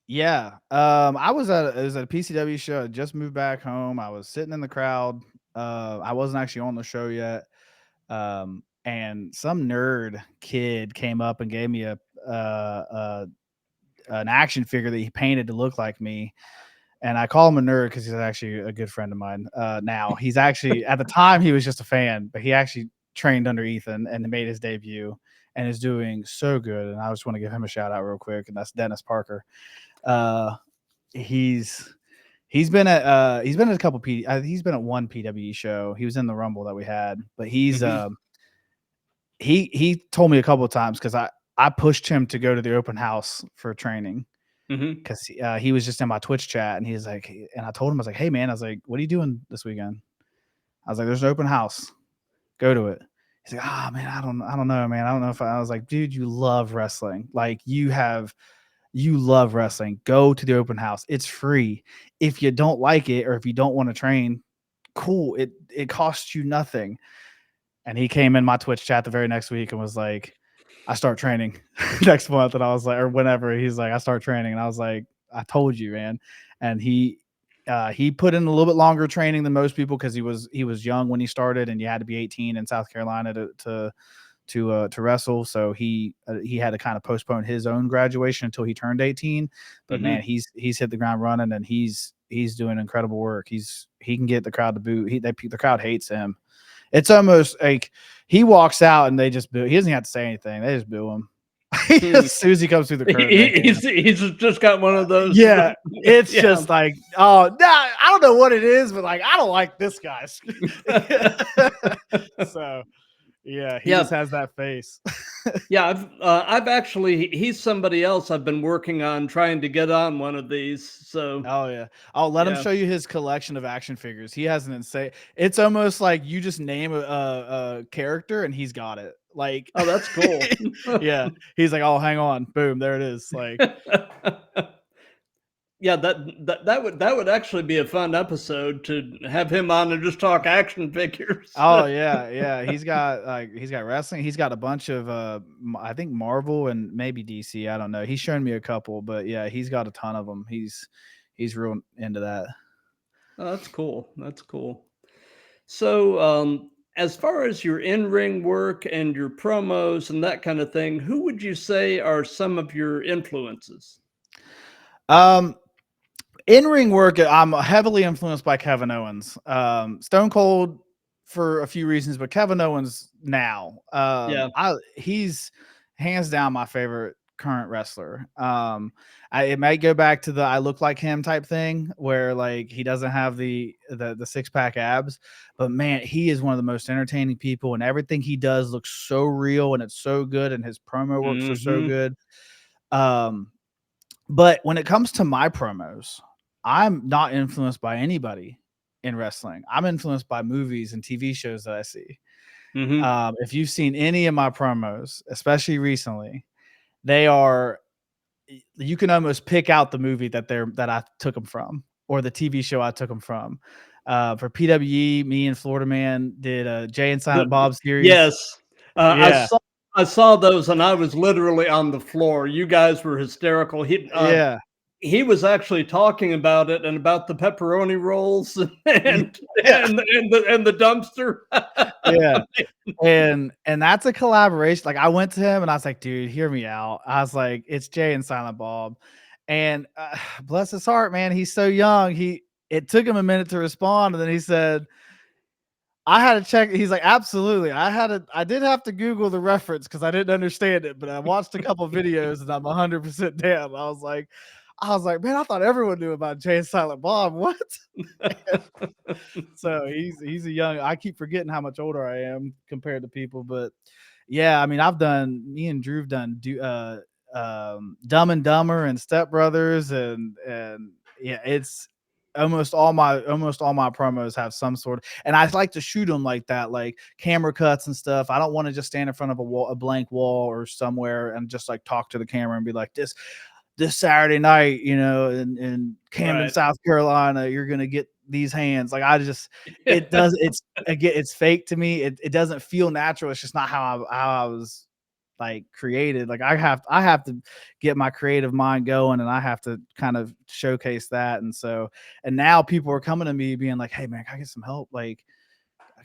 Yeah. It was at a PCW show. I just moved back home. I was sitting in the crowd. I wasn't actually on the show yet. And some nerd kid came up and gave me an action figure that he painted to look like me. And I call him a nerd because he's actually a good friend of mine. Now he's actually at the time he was just a fan, but he actually trained under Ethan and made his debut and is doing so good. And I just want to give him a shout out real quick. And that's Dennis Parker. Uh, he's he's been at a couple he's been at one PWE show. He was in the Rumble that we had, but Mhm. he told me a couple of times because I pushed him to go to the open house for training Mhm. because he was just in my Twitch chat and he's like, and I told him I was like, hey man, I was like, what are you doing this weekend? I was like, there's an open house, go to it. He's like, ah man, I don't know, man, I don't know if I was like, dude, you love wrestling, like you love wrestling, go to the open house, it's free. If you don't like it or if you don't want to train, cool, it costs you nothing. And he came in my Twitch chat the very next week and was like, I start training next month. And I was like, or whenever, he's like, I start training. And I was like, I told you, man. And he put in a little bit longer training than most people because he was young when he started, and you had to be 18 in South Carolina to wrestle. So he had to kind of postpone his own graduation until he turned 18. But man, Mhm. he's hit the ground running, and he's doing incredible work. He can get the crowd to boo. The crowd hates him. It's almost like he walks out and they just boo. He doesn't have to say anything. They just boo him. Hmm. As soon as he comes through the curtain, they hate him. He's just got one of those. Yeah, it's Yeah. just like, oh, nah, I don't know what it is, but like, I don't like this guy. So, yeah, he just Yeah. has that face. Yeah, I've actually he's somebody else I've been working on trying to get on one of these. So Oh yeah. I'll let him yeah. show you his collection of action figures. He has an insane. It's almost like you just name a character and he's got it. Like, Oh, that's cool. yeah. He's like, oh, hang on, boom, there it is. Like, Yeah, that would actually be a fun episode to have him on and just talk action figures. Oh yeah. He's got wrestling. He's got a bunch of I think Marvel and maybe DC. I don't know. He's shown me a couple, but yeah, he's got a ton of them. He's real into that. Oh, that's cool. That's cool. So, as far as your in-ring work and your promos and that kind of thing, who would you say are some of your influences? Um, in-ring work, I'm heavily influenced by Kevin Owens. Stone Cold for a few reasons, but Kevin Owens now. Yeah. He's hands down my favorite current wrestler. It might go back to the I look like him type thing where like he doesn't have the six-pack abs, but man, he is one of the most entertaining people, and everything he does looks so real and it's so good, and his promo works are so Hmm. good. But when it comes to my promos, I'm not influenced by anybody in wrestling. I'm influenced by movies and TV shows that I see. Hmm. If you've seen any of my promos, especially recently, they are, you can almost pick out the movie that I took them from, or the TV show I took them from. For PWE, me and Florida Man did a Jay and Silent Bob series. Yes, Yeah, I saw those, and I was literally on the floor. You guys were hysterical. yeah, He was actually talking about it and about the pepperoni rolls and yeah, the dumpster. yeah. And that's a collaboration. Like I went to him and I was like, dude, hear me out. I was like, it's Jay and Silent Bob. And bless his heart, man, he's so young. It took him a minute to respond, and then he said, I had to check. He's like, absolutely. I did have to Google the reference because I didn't understand it, but I watched a couple videos and I'm 100% down. I was like, man, I thought everyone knew about Jay and Silent Bob. What? So he's a young. I keep forgetting how much older I am compared to people, but yeah, I mean, me and Drew have done Dumb and Dumber and Step Brothers, and yeah, it's almost all my promos have some sort of, and I like to shoot them like that, like camera cuts and stuff. I don't want to just stand in front of a blank wall or somewhere and just like talk to the camera and be like this Saturday night, in Camden, Right. South Carolina, you're gonna get these hands. Like it's fake to me. It doesn't feel natural. It's just not how I was like created. Like I have to get my creative mind going, and I have to kind of showcase that. And now people are coming to me being like, hey man, can I get some help? Like,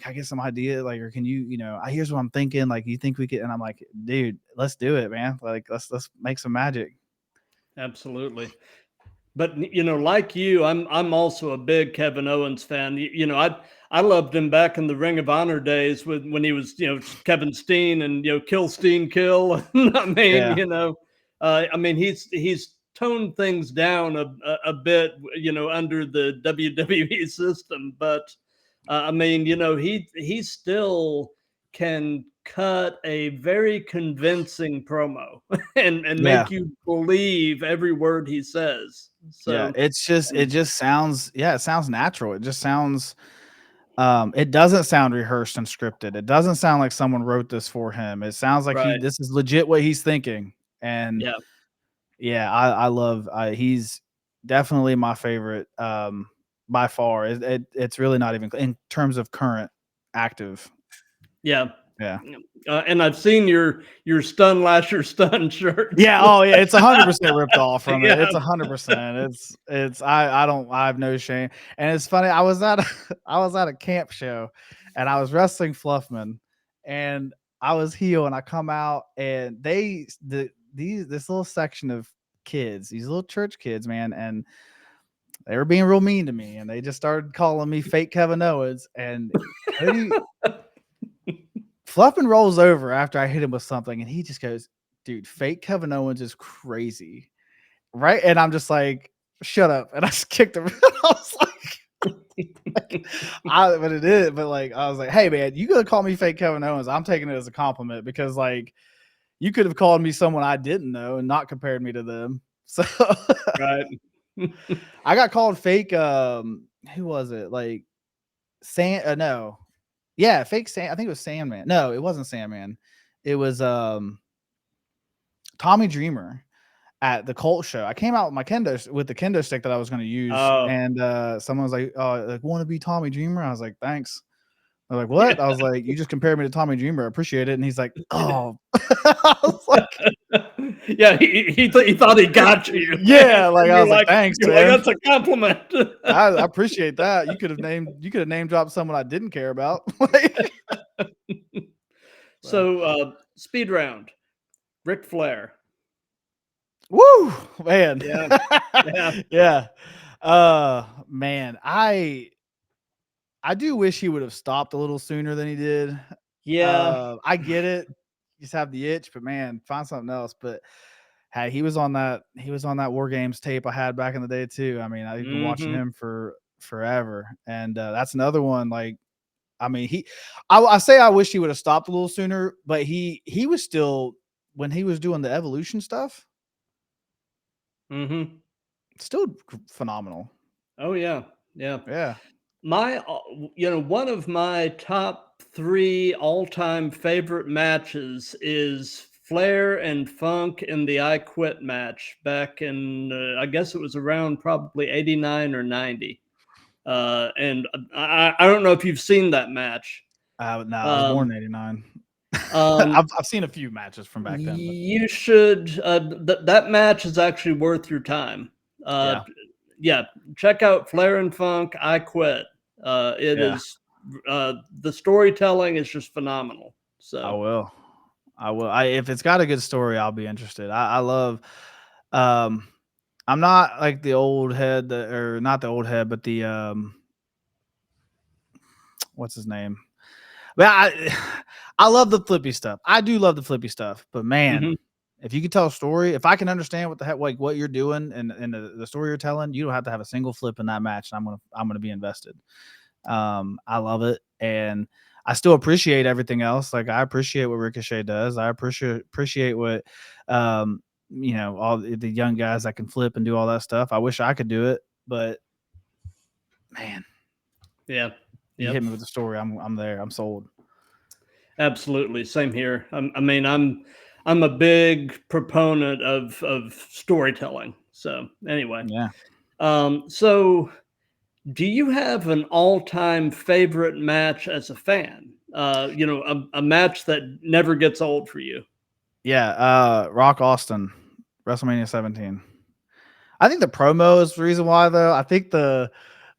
can I get some idea? Like, or can here's what I'm thinking. Like, you think we could? And I'm like, dude, let's do it, man. Like, let's make some magic. Absolutely. But like you, I'm also a big Kevin Owens fan. I loved him back in the Ring of Honor days when he was Kevin Steen and Kill Steen Kill. Yeah. I mean he's toned things down a bit under the WWE system, but I mean he still can cut a very convincing promo and Yeah. make you believe every word he says. Yeah, So, it just sounds, it sounds natural. It just sounds, it doesn't sound rehearsed and scripted. It doesn't sound like someone wrote this for him. It sounds like right. this is legit what he's thinking. And Yeah. yeah, he's definitely my favorite, by far. It's really not even in terms of current active. Yeah. Yeah. And I've seen your Stun Lasher Stun shirts. Yeah. Oh, yeah. It's 100% ripped off from it. Yeah. It's 100%. I have no shame. And it's funny. I was at I was at a camp show, and I was wrestling Fluffman, and I was heel, and I come out, and this little section of kids, these little church kids, man, and they were being real mean to me, and they just started calling me fake Kevin Owens, and Cody Fluffman rolls over after I hit him with something, and he just goes, dude, fake Kevin Owens is crazy. Right? And I'm just like, shut up. And I just kicked him. I was but it is, but like, I was like, hey man, you gonna call me fake Kevin Owens? I'm taking it as a compliment, because like, you could have called me someone I didn't know and not compared me to them. So Right. I got called fake. Who was it? Like no. Yeah, fake Sand. I think it was Sandman. No, it wasn't Sandman. It was Tommy Dreamer. at the Colt show. I came out with my with the kendo stick that I was going to use, Oh, and someone was like, "Oh, like, want to be Tommy Dreamer?" I was like, "Thanks." They're like, yeah. "What?" I was like, "You just compared me to Tommy Dreamer. I appreciate it." And he's like, "Oh," I was like, Yeah, he thought he got you, and "Yeah." Like I you're was like, like "Thanks, you're like man. that's a compliment. I appreciate that. You could have name dropped someone I didn't care about." Like, so, So, speed round, Ric Flair. woo, man. Yeah, yeah, Yeah. Man, I do wish he would have stopped a little sooner than he did. yeah. I get it. You just have the itch, but man, find something else. But hey, he was on that War Games tape I had back in the day too. I mean, I've been watching Hmm. him for forever. And that's another one. Like, I mean, I say I wish he would have stopped a little sooner, but he was still, when he was doing the evolution stuff, Hmm. still phenomenal. Oh yeah, yeah. Yeah. My, one of my top three all-time favorite matches is Flair and Funk in the I Quit match back in, I guess it was around probably 89 or 90. And I don't know if you've seen that match. No, I was born Um, in '89. um, I've seen a few matches from back then, but you should, that match is actually worth your time. Uh, yeah, yeah, check out Flair and Funk, I Quit. It yeah, is, the storytelling is just phenomenal. I So, will. I will. If it's got a good story, I'll be interested. I love. Um, I'm not like the old head or not the old head, but the what's his name? But I love the flippy stuff. I do love the flippy stuff, but man, mhm. if you can tell a story, if I can understand what the heck, like what you're doing and the story you're telling, you don't have to have a single flip in that match, and I'm gonna be invested. I love it, and I still appreciate everything else. Like I appreciate what Ricochet does. I appreciate what all the young guys that can flip and do all that stuff. I wish I could do it, but man, Yeah, you hit yep. me with the story. I'm there. I'm sold. Absolutely, same here. I mean, I'm a big proponent of storytelling. So anyway, Yeah. so do you have an all-time favorite match as a fan? A match that never gets old for you. Yeah. Rock Austin, WrestleMania 17. I think the promo is the reason why, though. I think the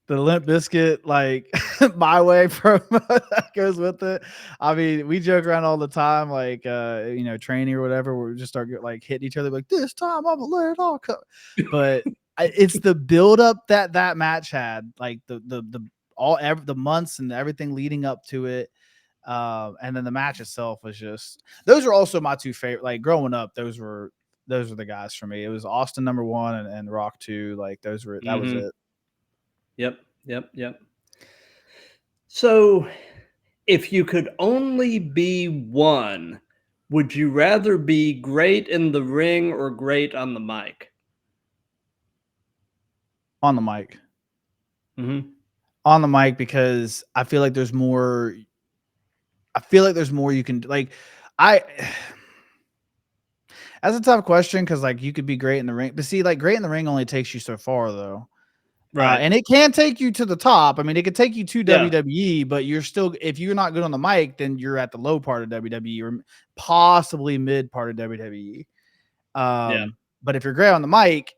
Limp Biscuit, like my way promo that goes with it. I mean, we joke around all the time, like training or whatever, where we just start like hitting each other, like this time I'm gonna let it all come. But it's the build up that match had, like the months and everything leading up to it. And then the match itself was just, those are also my two favorite. Like growing up, those were the guys for me. It was Austin number one and Rock two. Like that was Hmm. it. Yep, yep, yep. So, if you could only be one, would you rather be great in the ring or great on the mic? On the mic. Hmm. On the mic, because I feel like there's more. I feel like there's more you can like. I That's a tough question because like you could be great in the ring, but see, like great in the ring only takes you so far though. Right. And it can take you to the top. I mean, it could take you to Yeah. WWE, but you're still, if you're not good on the mic, then you're at the low part of WWE or possibly mid part of WWE. Yeah. But if you're great on the mic,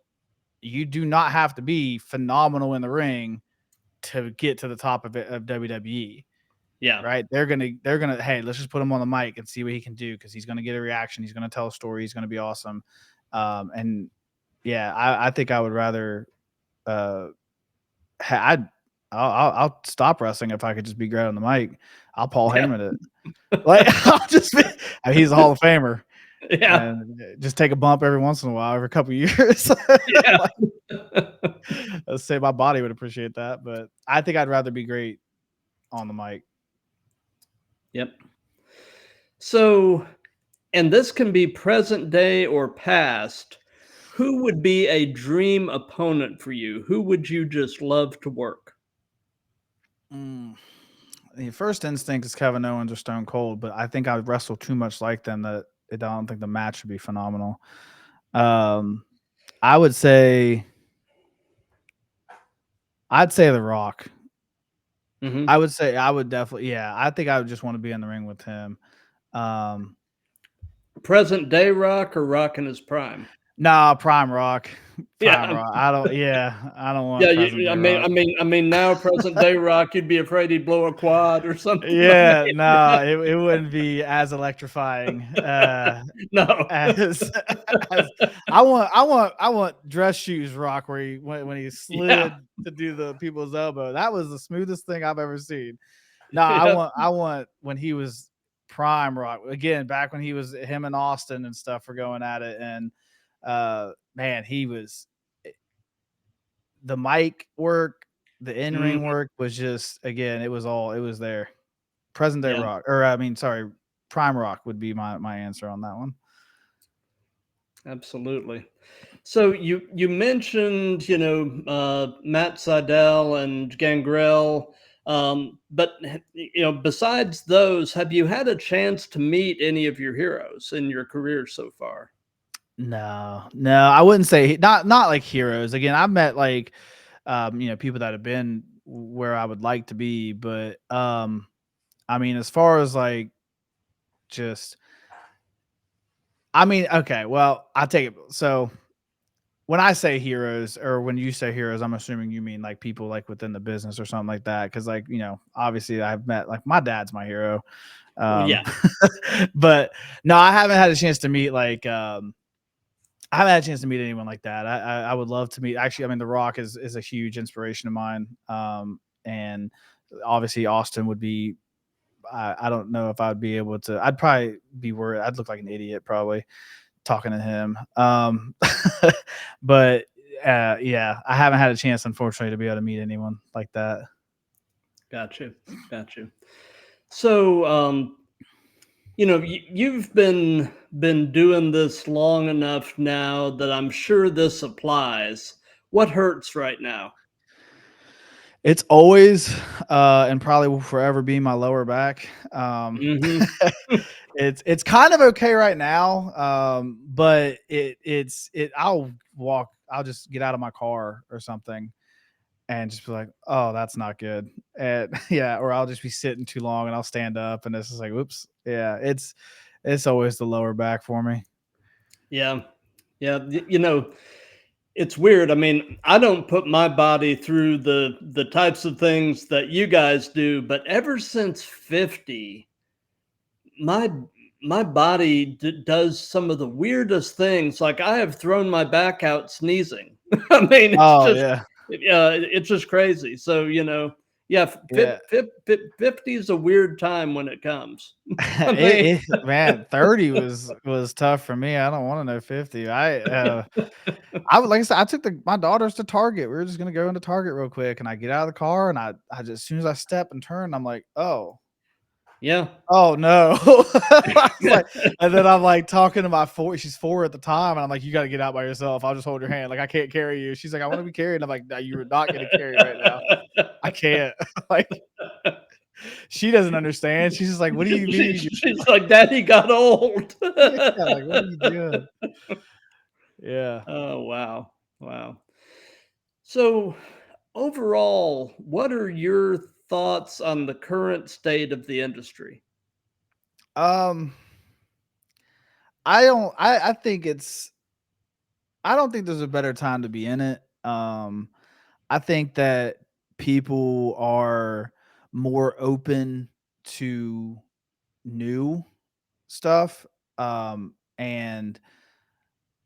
you do not have to be phenomenal in the ring to get to the top of WWE. Yeah. Right? They're gonna, hey, let's just put him on the mic and see what he can do because he's gonna get a reaction. He's gonna tell a story. He's gonna be awesome. And yeah, I think I would rather. Uh, I'd I'll stop wrestling if I could just be great on the mic. I'll Paul Yeah. Heyman it. Like I'll just be, I mean, he's a Hall of Famer Yeah. and just take a bump every once in a while, every couple of years. Yeah. Like, let's say my body would appreciate that, but I think I'd rather be great on the mic. Yep. So, and this can be present day or past. Who would be a dream opponent for you? Who would you just love to work? Mm. The first instinct is Kevin Owens or Stone Cold, but I think I would wrestle too much like them that I don't think the match would be phenomenal. I would say, I'd say The Rock. I Hmm. would say I would definitely, yeah. I think I would just want to be in the ring with him. Um, Present day Rock or Rock in his prime? nah, Prime Rock, Prime Yeah, Rock. I don't. Yeah, I don't yeah. want present I day mean, Rock. now present day Rock, you'd be afraid he'd blow a quad or something. I Yeah, mean, no, it wouldn't be as electrifying. no. As as I want dress shoes Rock where he when he Yeah, slid to do the people's elbow. That was the smoothest thing I've ever seen. No, yeah, I want when he was prime Rock again, back when he was him and Austin and stuff were going at it, and man, he was the mic work, the in ring mhm, work was just again, it was there. Present day yeah. Rock, or I mean, sorry, prime Rock would be my answer on that one. Absolutely. So you mentioned, Matt Seidel and Gangrel, but besides those, have you had a chance to meet any of your heroes in your career so far? No, no, I wouldn't say not like heroes. Again, I've met like people that have been where I would like to be, but I mean, as far as like just I mean, okay, well, I take it. So when I say heroes, or when you say heroes, I'm assuming you mean like people like within the business or something like that. Cause like, obviously I've met like my dad's my hero. Well, yeah, Um but no, I haven't had a chance to meet like I haven't had a chance to meet anyone like that. I would love to meet. Actually, I mean, The Rock is a huge inspiration of mine. And obviously Austin would be. I don't know if I'd be able to. I'd probably be worried. I'd look like an idiot probably talking to him. But yeah, I haven't had a chance, unfortunately, to be able to meet anyone like that. got you, got you. So, you've been doing this long enough now that I'm sure this applies. What hurts right now? It's always and probably will forever be my lower back. Hmm. It's kind of okay right now, but I'll walk. I'll just get out of my car or something and just be like, "Oh, that's not good." And yeah, or I'll just be sitting too long and I'll stand up and it's just like, "Whoops." Yeah, it's always the lower back for me. Yeah, yeah. It's weird. I mean, I don't put my body through the types of things that you guys do, but ever since 50, my my body does some of the weirdest things. Like I have thrown my back out sneezing. I mean, Oh yeah, it's just crazy. So, yeah, yeah. 50 is a weird time when it comes. I mean, Man, 30 was tough for me. I don't want to know 50. I would, like I said, I took my daughters to Target. We were just gonna go into Target real quick, and I get out of the car, and I just as soon as I step and turn, I'm like, yeah. oh no. I was like, and then I'm like talking to my four. She's four at the time, and I'm like, you got to get out by yourself. I'll just hold your hand. Like I can't carry you. She's like, I want to be carried. I'm like, no, you're not gonna carry right now. I can't. Like she doesn't understand. She's just like, what do you mean? She's like, Daddy got old. Yeah, like what are you doing? Yeah. Oh, wow. Wow. So, overall, what are your thoughts on the current state of the industry? Um, I don't. I think it's. I don't think there's a better time to be in it. I think that people are more open to new stuff. And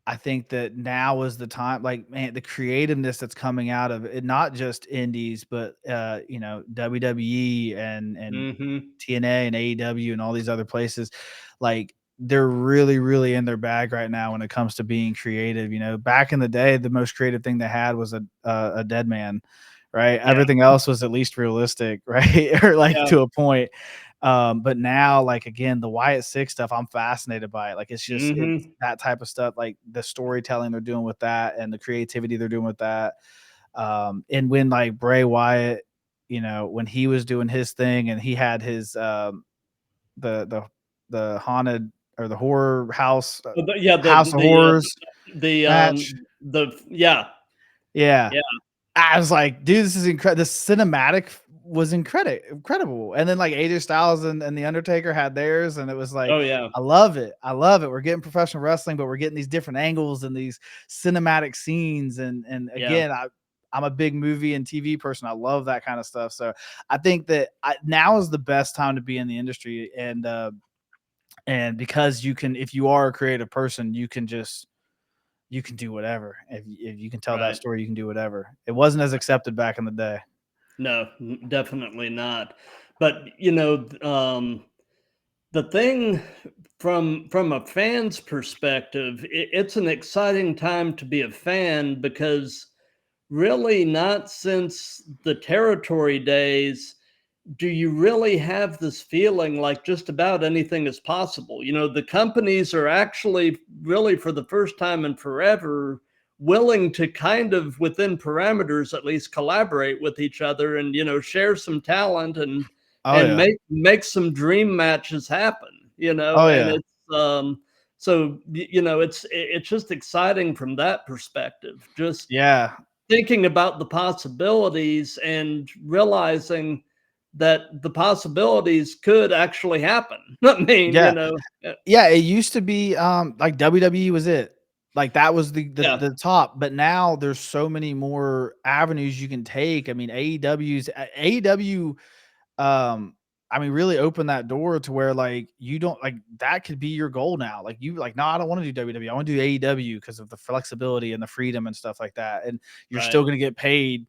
I think that now is the time, like, man, the creativeness that's coming out of it, not just indies, but WWE and Mhm. TNA and AEW and all these other places, like they're really, really in their bag right now when it comes to being creative. Back in the day, the most creative thing they had was a dead man, right? Yeah, Everything else was at least realistic, right? Or like yeah. to a point. But now, like again, the Wyatt Six stuff, I'm fascinated by it. Like it's Mhm. that type of stuff, like the storytelling they're doing with that and the creativity they're doing with that. And when like Bray Wyatt, when he was doing his thing and he had his the the haunted or the horror house, Yeah, House of Horrors the match. yeah, Yeah. yeah, I was like, dude, this is incredible. The cinematic was incredible. And then like AJ Styles and The Undertaker had theirs, and it was like, oh yeah, I love it. I love it. We're getting professional wrestling, but we're getting these different angles and these cinematic scenes. And yeah, again, I'm a big movie and TV person. I love that kind of stuff. So I think that now is the best time to be in the industry. And because you can, if you are a creative person, you can do whatever. If you can tell that right. story, you can do whatever. It wasn't as accepted back in the day. No, definitely not. But the thing from a fan's perspective, it's an exciting time to be a fan because really not since the territory days do you really have this feeling like just about anything is possible. The companies are actually really for the first time in forever willing to kind of within parameters at least collaborate with each other and share some talent and Oh and yeah. make some dream matches happen, Oh and yeah. it's so it's just exciting from that perspective, just Yeah. thinking about the possibilities and realizing that the possibilities could actually happen. I mean, Yeah. uh, Yeah. It used to be like WWE was it. Like that was yeah, the top. But now there's so many more avenues you can take. I mean, AEW I mean, really open that door to where like you don't like that could be your goal now. Like you like, no, I don't want to do WWE. I want to do AEW because of the flexibility and the freedom and stuff like that. And you're right, still going to get paid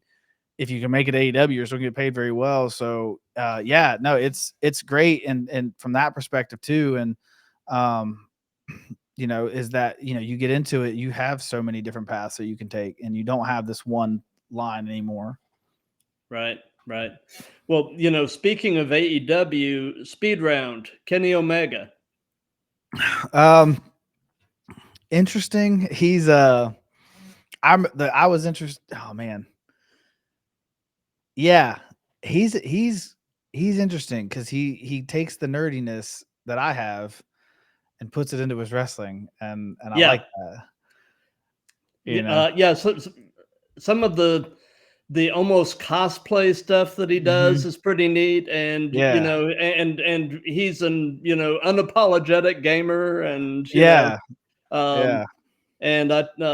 if you can make it AEW. You're still going to get paid very well. So yeah, no, it's great, and from that perspective too. And um, is that you get into it, you have so many different paths that you can take, and you don't have this one line anymore. right, right. Well, speaking of AEW, Speed Round, Kenny Omega. Um, interesting. I was interested. Oh man, yeah, he's interesting because he takes the nerdiness that I have and puts it into his wrestling, and I Yeah, like that. You know. yeah. So, some of the almost cosplay stuff that he does Mhm. is pretty neat, and Yeah. and he's an unapologetic gamer, and Yeah. um, Yeah. and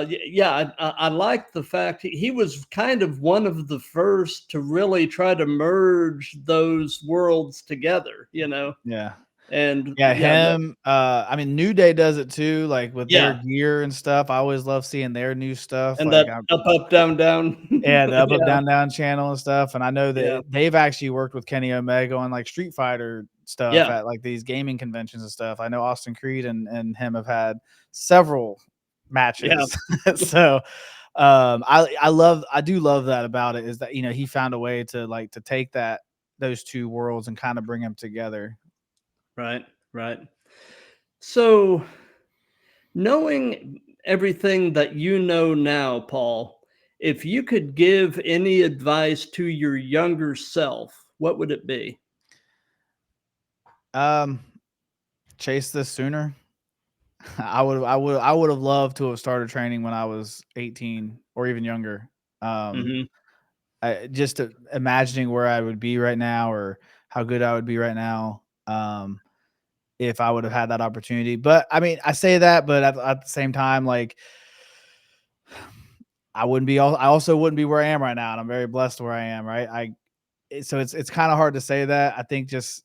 yeah, I like the fact he was kind of one of the first to really try to merge those worlds together, Yeah. and Yeah, yeah, him, I mean, New Day does it too, like, with their yeah, gear and stuff. I always love seeing their new stuff, and like, that I'm up, up, down, down, yeah, the Up, Up, yeah, Down, Down channel and stuff, and I know yeah, that they've actually worked with Kenny Omega on, like, Street Fighter stuff yeah, at, like, these gaming conventions and stuff. I know Austin Creed and him have had several yeah, matches. So, I do love that about it, is that, he found a way to, like, to take those 2 worlds and kinda bring them together. right, right. So, knowing everything that you know now, Paul, if you could give any advice to your younger self, what would it be? Um, chase this sooner. I would have loved to have started training when I was 18 or even younger. Um, Mhm. just imagining where I would be right now, or how good I would be right now, if I would have had that opportunity. But I mean, I say that, but at the same time, like I also wouldn't be where I am right now, and I'm very blessed where I am. Right. So it's kind of hard to say that. I think just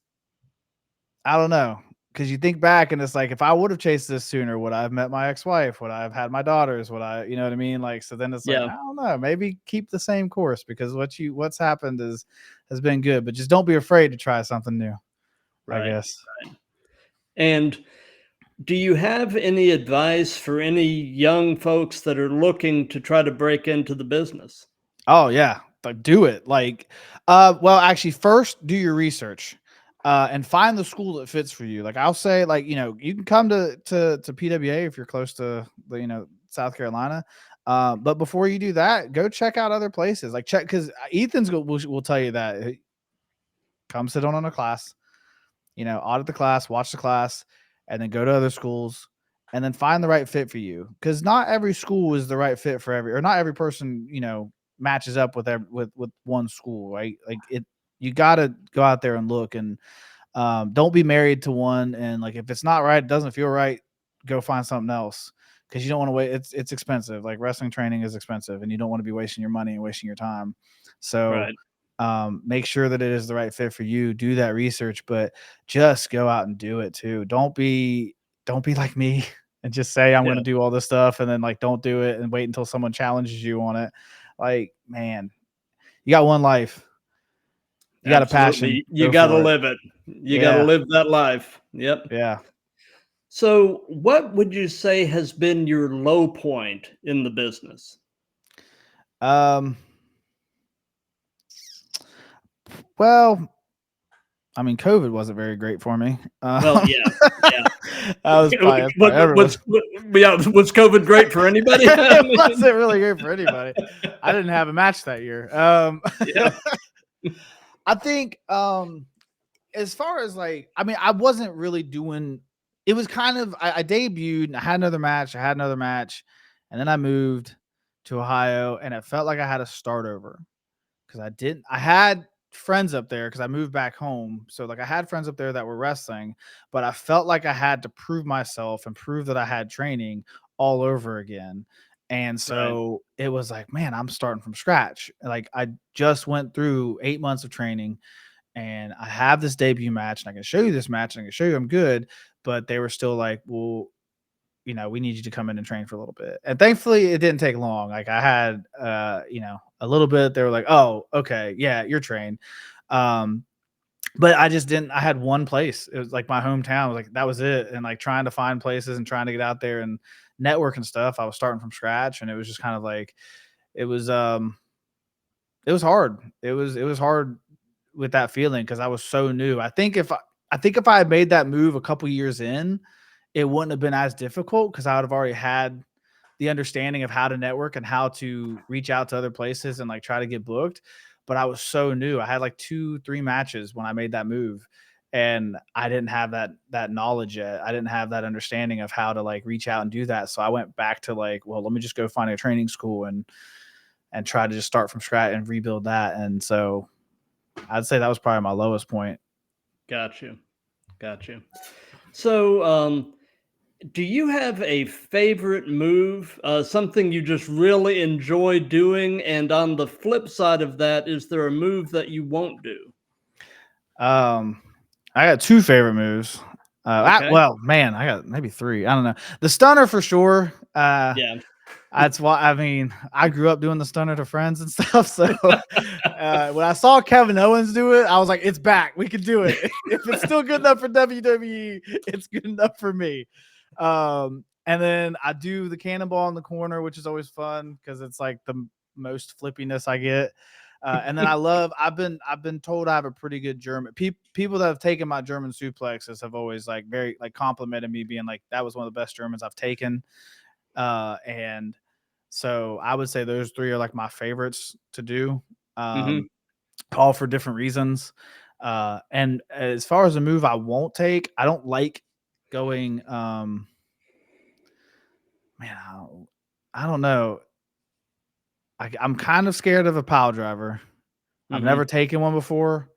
I don't know, because you think back and it's like, if I would have chased this sooner, would I have met my ex-wife? Would I have had my daughters? Would I, you know what I mean? Like, so then it's like, Yeah, I don't know, maybe keep the same course, because what's happened has been good, but just don't be afraid to try something new, I right, guess. right. And do you have any advice for any young folks that are looking to try to break into the business? Oh yeah, like do it. Like, well, actually, first do your research, and find the school that fits for you. Like I'll say, like you can come to PWA if you're close to the South Carolina. But before you do that, go check out other places. Like check, because Ethan's will tell you that. Come sit on a class, audit the class, watch the class, and then go to other schools and then find the right fit for you. Because not every school is the right fit for or not every person, matches up with with one school, right? Like you got to go out there and look, and don't be married to one. And like, if it's not right, it doesn't feel right, go find something else, because you don't want to wait. It's expensive. Like, wrestling training is expensive, and you don't want to be wasting your money and wasting your time. So Right. make sure that it is the right fit for you. Do that research, but just go out and do it too. Don't be like me and just say I'm going Yeah. to do all this stuff and then like don't do it and wait until someone challenges you on it. Like, man, you got one life. You got a passion. Absolutely. You Go got to for it. live it. You got to Yeah. live that life. Yep. Yeah. So, what would you say has been your low point in the business? Um, well, I mean, COVID wasn't very great for me. Well, yeah, yeah. That's probably everyone. Was COVID great for anybody? I It mean, wasn't really great for anybody. I didn't have a match that year. yeah. I think as far as like, I mean, I wasn't really doing. It was kind of I debuted and I had another match. And then I moved to Ohio, and it felt like I had to start over because I had friends up there because I moved back home. So like I had friends up there that were wrestling, but I felt like I had to prove myself and prove that I had training all over again. And Right. so it was like, man, I'm starting from scratch. Like, I just went through 8 months of training, and I have this debut match, and I can show you this match, and I can show you I'm good. But they were still like, well, we need you to come in and train for a little bit. And thankfully it didn't take long. Like, I had, a little bit. They were like, oh, okay, yeah, you're trained. Um, but I just didn't, I had one place. It was like my hometown. Like, that was it. And like trying to find places and trying to get out there and network and stuff, I was starting from scratch. And it was just kind of like, it was, it was hard. It was hard with that feeling because I was so new. I think if I had made that move a couple years in, it wouldn't have been as difficult because I would have already had the understanding of how to network and how to reach out to other places and like try to get booked. But I was so new. I had like 2-3 matches when I made that move, and I didn't have that knowledge yet. I didn't have that understanding of how to like reach out and do that. So I went back to like, well, let me just go find a training school and try to just start from scratch and rebuild that. And so I'd say that was probably my lowest point. Got you. So, do you have a favorite move? Something you just really enjoy doing? And on the flip side of that, is there a move that you won't do? I got 2 favorite moves. Okay. Well, man, I got maybe 3. I don't know. The stunner for sure. Yeah. That's why, I mean, I grew up doing the stunner to friends and stuff. So when I saw Kevin Owens do it, I was like, it's back. We can do it. If it's still good enough for WWE, it's good enough for me. And then I do the cannonball in the corner, which is always fun because it's like the most flippiness I get. And then I've been told I have a pretty good German. People that have taken my German suplexes have always like very like complimented me, being like, that was one of the best Germans I've taken. And so I would say those 3 are like my favorites to do, Hmm. all for different reasons. And as far as a move I won't take, I don't like going, man, I don't know. I'm kind of scared of a pile driver. I've never Hmm. taken one before,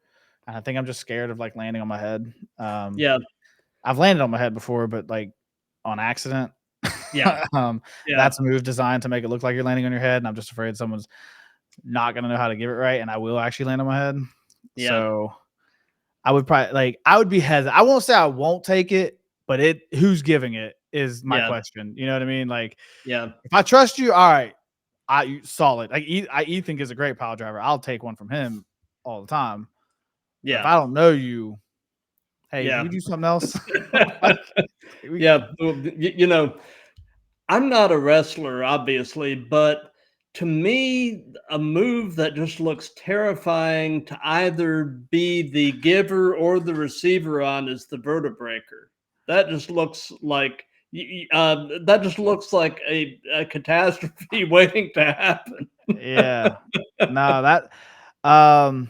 and I think I'm just scared of like landing on my head. Yeah. I've landed on my head before, but like on accident. Yeah. Yeah. That's a move designed to make it look like you're landing on your head, and I'm just afraid someone's not gonna know how to give it right, and I will actually land on my head. Yeah. So I would be hesitant. I won't say I won't take it, but who's giving it is my Yeah. question. You know what I mean? Like, Yeah. if I trust you, all right, solid. Like, Ethan is a great pile driver. I'll take one from him all the time. But if Yeah. I don't know you, hey, can Yeah. we do something else? Yeah. Well, I'm not a wrestler, obviously, but to me, a move that just looks terrifying to either be the giver or the receiver on is the vertebreaker. That just looks like a catastrophe waiting to happen. Yeah. No, that um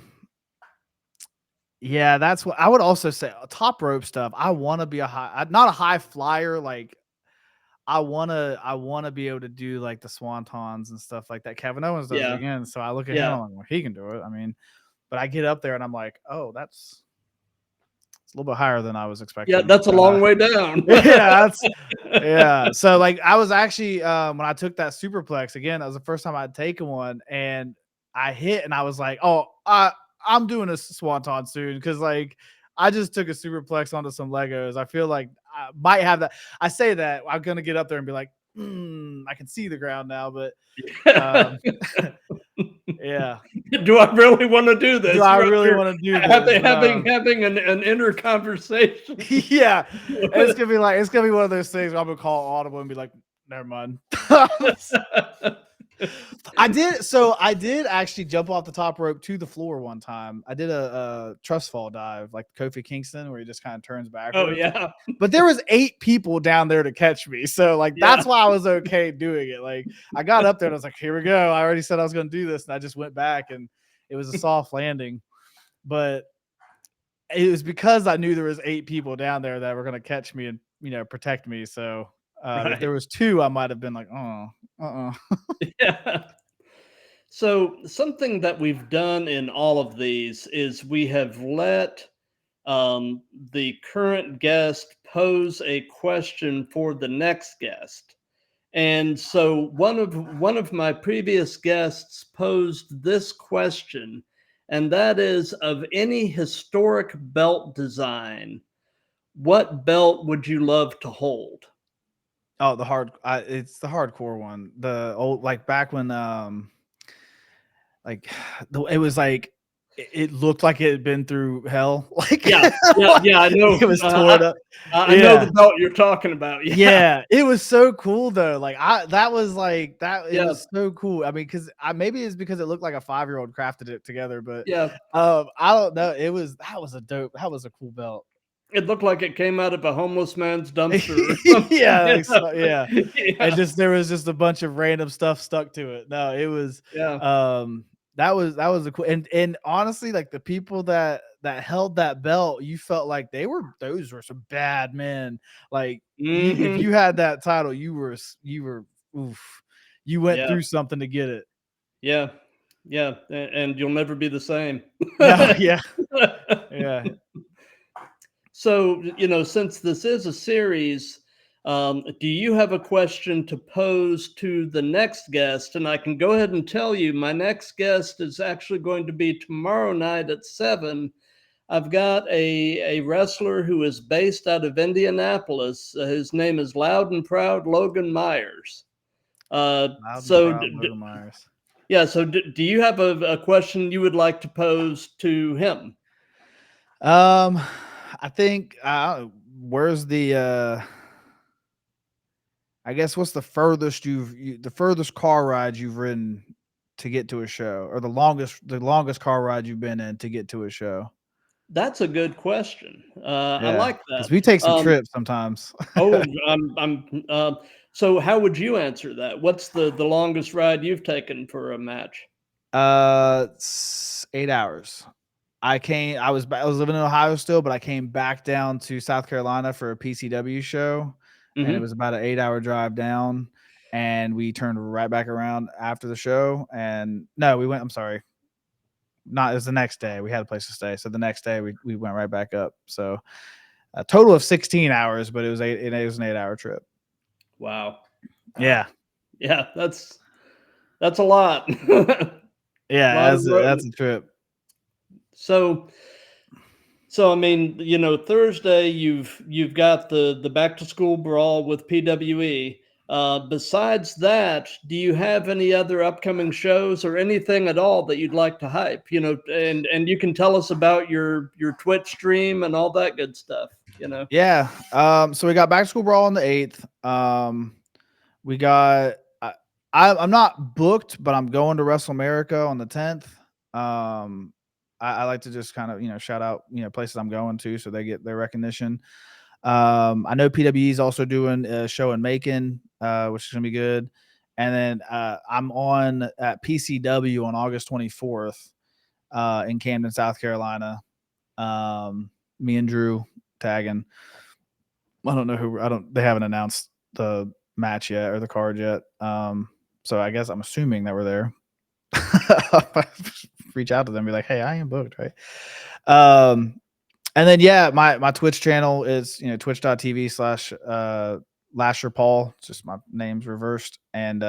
Yeah, that's what I would also say. Top rope stuff. I want to be not a high flyer. Like I wanna be able to do like the swantons and stuff like that. Kevin Owens does it Yeah, again, so I look at him. yeah, I'm like, well, he can do it. I mean, but I get up there and I'm like, oh, it's a little bit higher than I was yeah. expecting. That's a long way down. Yeah, yeah. So like I was actually when I took that superplex again, that was the first time I'd taken one, and I hit and I was like, oh, I'm doing a swanton soon because like I just took a superplex onto some Legos. I feel like I might have that. I say that I'm gonna get up there and be like, I can see the ground now, but um, yeah. Do I really want to do Do this? I You're up really here want to do this? having an inner conversation. Yeah, it's gonna be one of those things where I'm gonna call audible and be like, never mind. I did actually jump off the top rope to the floor one time. I did a trust fall dive like Kofi Kingston where he just kind of turns Oh backwards. yeah, But there was 8 people down there to catch me. So like yeah. that's why I was okay doing it. Like I got up there and I was like, here we go. I already said I was gonna do this, and I just went back and it was a soft landing. But it was because I knew there was 8 people down there that were gonna catch me and protect me. So if there Right. was 2, I might have been like, oh, Yeah. So something that we've done in all of these is we have let the current guest pose a question for the next guest. And so one of my previous guests posed this question, and that is, of any historic belt design, what belt would you love to hold? Oh, it's the hardcore one. The old like back when like it was like it looked like it had been through hell. Like Yeah, yeah, yeah. I know. it was torn up. I know Yeah. the belt you're talking about. Yeah, Yeah, it was so cool though. Like that was like that. It yeah, was so cool. I mean, because maybe it's because it looked like a 5-year-old crafted it together, but yeah. I don't know. That was a dope. That was a cool belt. It looked like it came out of a homeless man's dumpster or something. Yeah, You like, know? yeah. And Yeah, just there was just a bunch of random stuff stuck to it. No, it was yeah. that was a cool and honestly, like the people that held that belt, you felt like those were some bad men. Like if Hmm. you had that title, you were oof. You went Yeah, through something to get it. yeah, yeah. And you'll never be the same. No, yeah. Yeah. So, since this is a series, do you have a question to pose to the next guest? And I can go ahead and tell you my next guest is actually going to be tomorrow night at 7. I've got a wrestler who is based out of Indianapolis. His name is Loud and Proud Logan Myers. Loud and So, proud Logan Myers. yeah. So, do you have a question you would like to pose to him? Um, I think where's I guess what's the furthest car ride you've ridden to get to a show, or the longest car ride you've been in to get to a show? That's a good question. I Yeah, like because that. we take some trips sometimes. Oh, so how would you answer that? What's the longest ride you've taken for a match? 8 hours. I was living in Ohio still, but I came back down to South Carolina for a PCW show, and it Hmm. was about an 8-hour drive down, and we turned right back around after the show, and no, I'm sorry, not it was the next day. We had a place to stay, so the next day we went right back up. So a total of 16 hours, but it was an 8-hour trip. Wow. Yeah. Yeah, that's a lot. A Yeah, lot of road. that's a trip. So I mean, Thursday you've got the back to school brawl with PWE. Besides that, do you have any other upcoming shows or anything at all that you'd like to hype? And you can tell us about your Twitch stream and all that good stuff. Yeah. So we got back to school brawl on the 8th. We got I'm not booked, but I'm going to Wrestle America on the 10th. I like to just kind of shout out places I'm going to so they get their recognition. I know PWE is also doing a show in Macon, which is gonna be good. And then I'm on at PCW on August 24th in Camden, South Carolina. Me and Drew tagging. I don't know who. They haven't announced the match yet or the card yet. So I guess I'm assuming that we're there. Reach out to them, be like, "Hey, I am booked, right?" And then my Twitch channel is twitch.tv/ Lasher Paul. It's just my name's reversed, and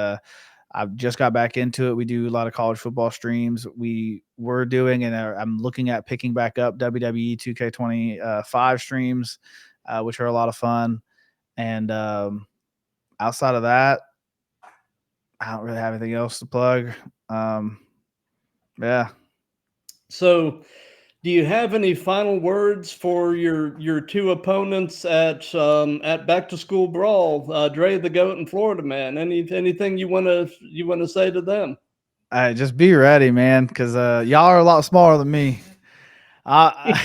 I've just got back into it. We do a lot of college football streams. We were doing, and I'm looking at picking back up WWE 2K25 streams, which are a lot of fun. And outside of that, I don't really have anything else to plug. Yeah. So, do you have any final words for your two opponents at Back to School Brawl, Dre the Goat and Florida Man? Anything you wanna say to them? Just be ready, man, because y'all are a lot smaller than me. I'm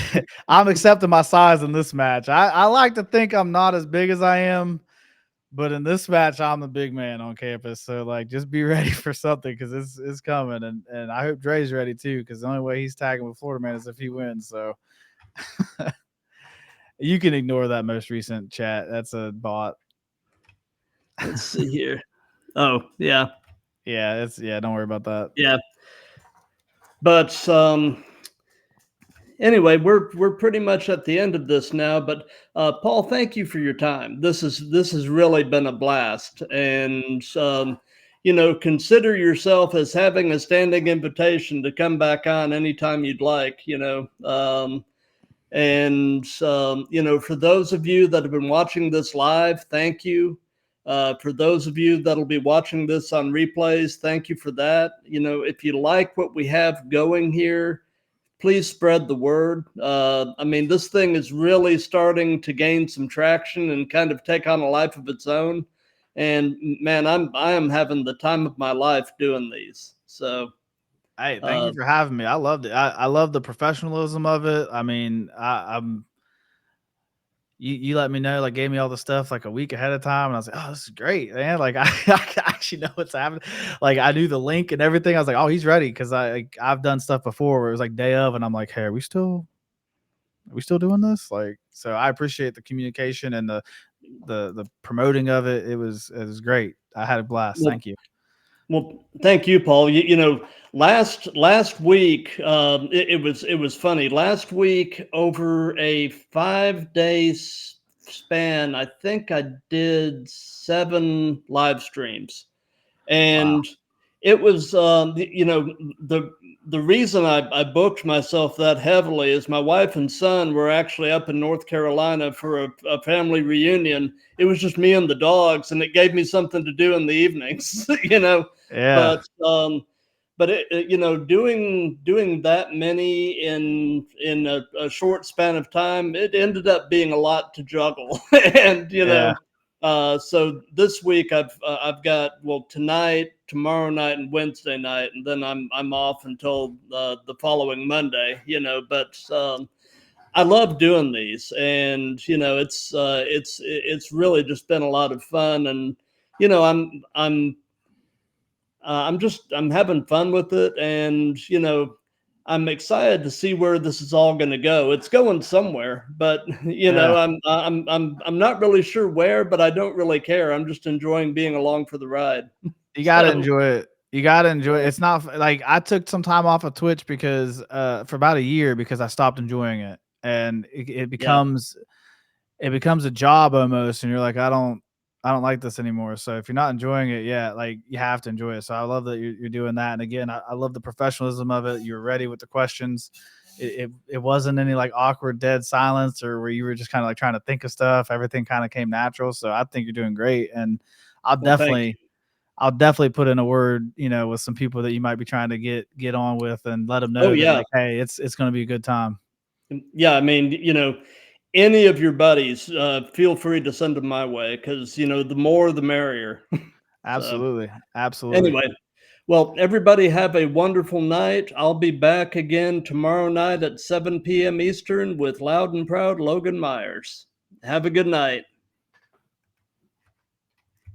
accepting my size in this match. I like to think I'm not as big as I am, but in this match, I'm the big man on campus. So like, just be ready for something because it's coming, and I hope Dre's ready too because the only way he's tagging with Florida Man is if he wins. So you can ignore that most recent chat. That's a bot. Let's see here. Oh yeah, yeah. Don't worry about that. yeah. But anyway, we're pretty much at the end of this now. But Paul, thank you for your time. This has really been a blast, and consider yourself as having a standing invitation to come back on anytime you'd like. For those of you that have been watching this live, thank you. For those of you that'll be watching this on replays, thank you for that. If you like what we have going here, please spread the word. This thing is really starting to gain some traction and kind of take on a life of its own. And man, I am having the time of my life doing these. So, hey, thank you for having me. I loved it. I love the professionalism of it. I mean, I'm. You let me know, like gave me all the stuff like a week ahead of time, and I was like, "Oh, this is great, man!" Like I actually know what's happening. Like I knew the link and everything. I was like, "Oh, he's ready," because I've done stuff before where it was like day of, and I'm like, "Hey, are we still doing this?" Like, so I appreciate the communication and the promoting of it. It was great. I had a blast. Thank you. Well, thank you, Paul. Last week, it was funny. Last week, over a 5-day span, I think I did 7 live streams, and Wow. it was the reason I booked myself that heavily is my wife and son were actually up in North Carolina for a family reunion. It was just me and the dogs, and it gave me something to do in the evenings. Yeah. But doing that many in a short span of time, it ended up being a lot to juggle. And Yeah. so this week I've got tonight, tomorrow night, and Wednesday night, and then I'm off until the following Monday. But I love doing these, and it's really just been a lot of fun, and I'm having fun with it, and I'm excited to see where this is all going to go. It's going somewhere, but Yeah. I'm not really sure where, but I don't really care. I'm just enjoying being along for the ride. You gotta So, enjoy it. You gotta enjoy it. It's not like I took some time off of Twitch because for about a year because I stopped enjoying it, and it yeah. becomes a job almost, and you're like, I don't like this anymore. So if you're not enjoying it, yeah, like you have to enjoy it. So I love that you're doing that. And again, I love the professionalism of it. You're ready with the questions. It wasn't any like awkward dead silence or where you were just kind of like trying to think of stuff. Everything kind of came natural. So I think you're doing great, and I'll Well, thank definitely you. I'll definitely put in a word, with some people that you might be trying to get on with and let them Oh know that yeah. like, hey, it's going to be a good time. Yeah. I mean, any of your buddies, feel free to send them my way because the more the merrier. So Absolutely. Absolutely. anyway, well, everybody have a wonderful night. I'll be back again tomorrow night at 7 p.m. Eastern with Loud and Proud Logan Myers. Have a good night.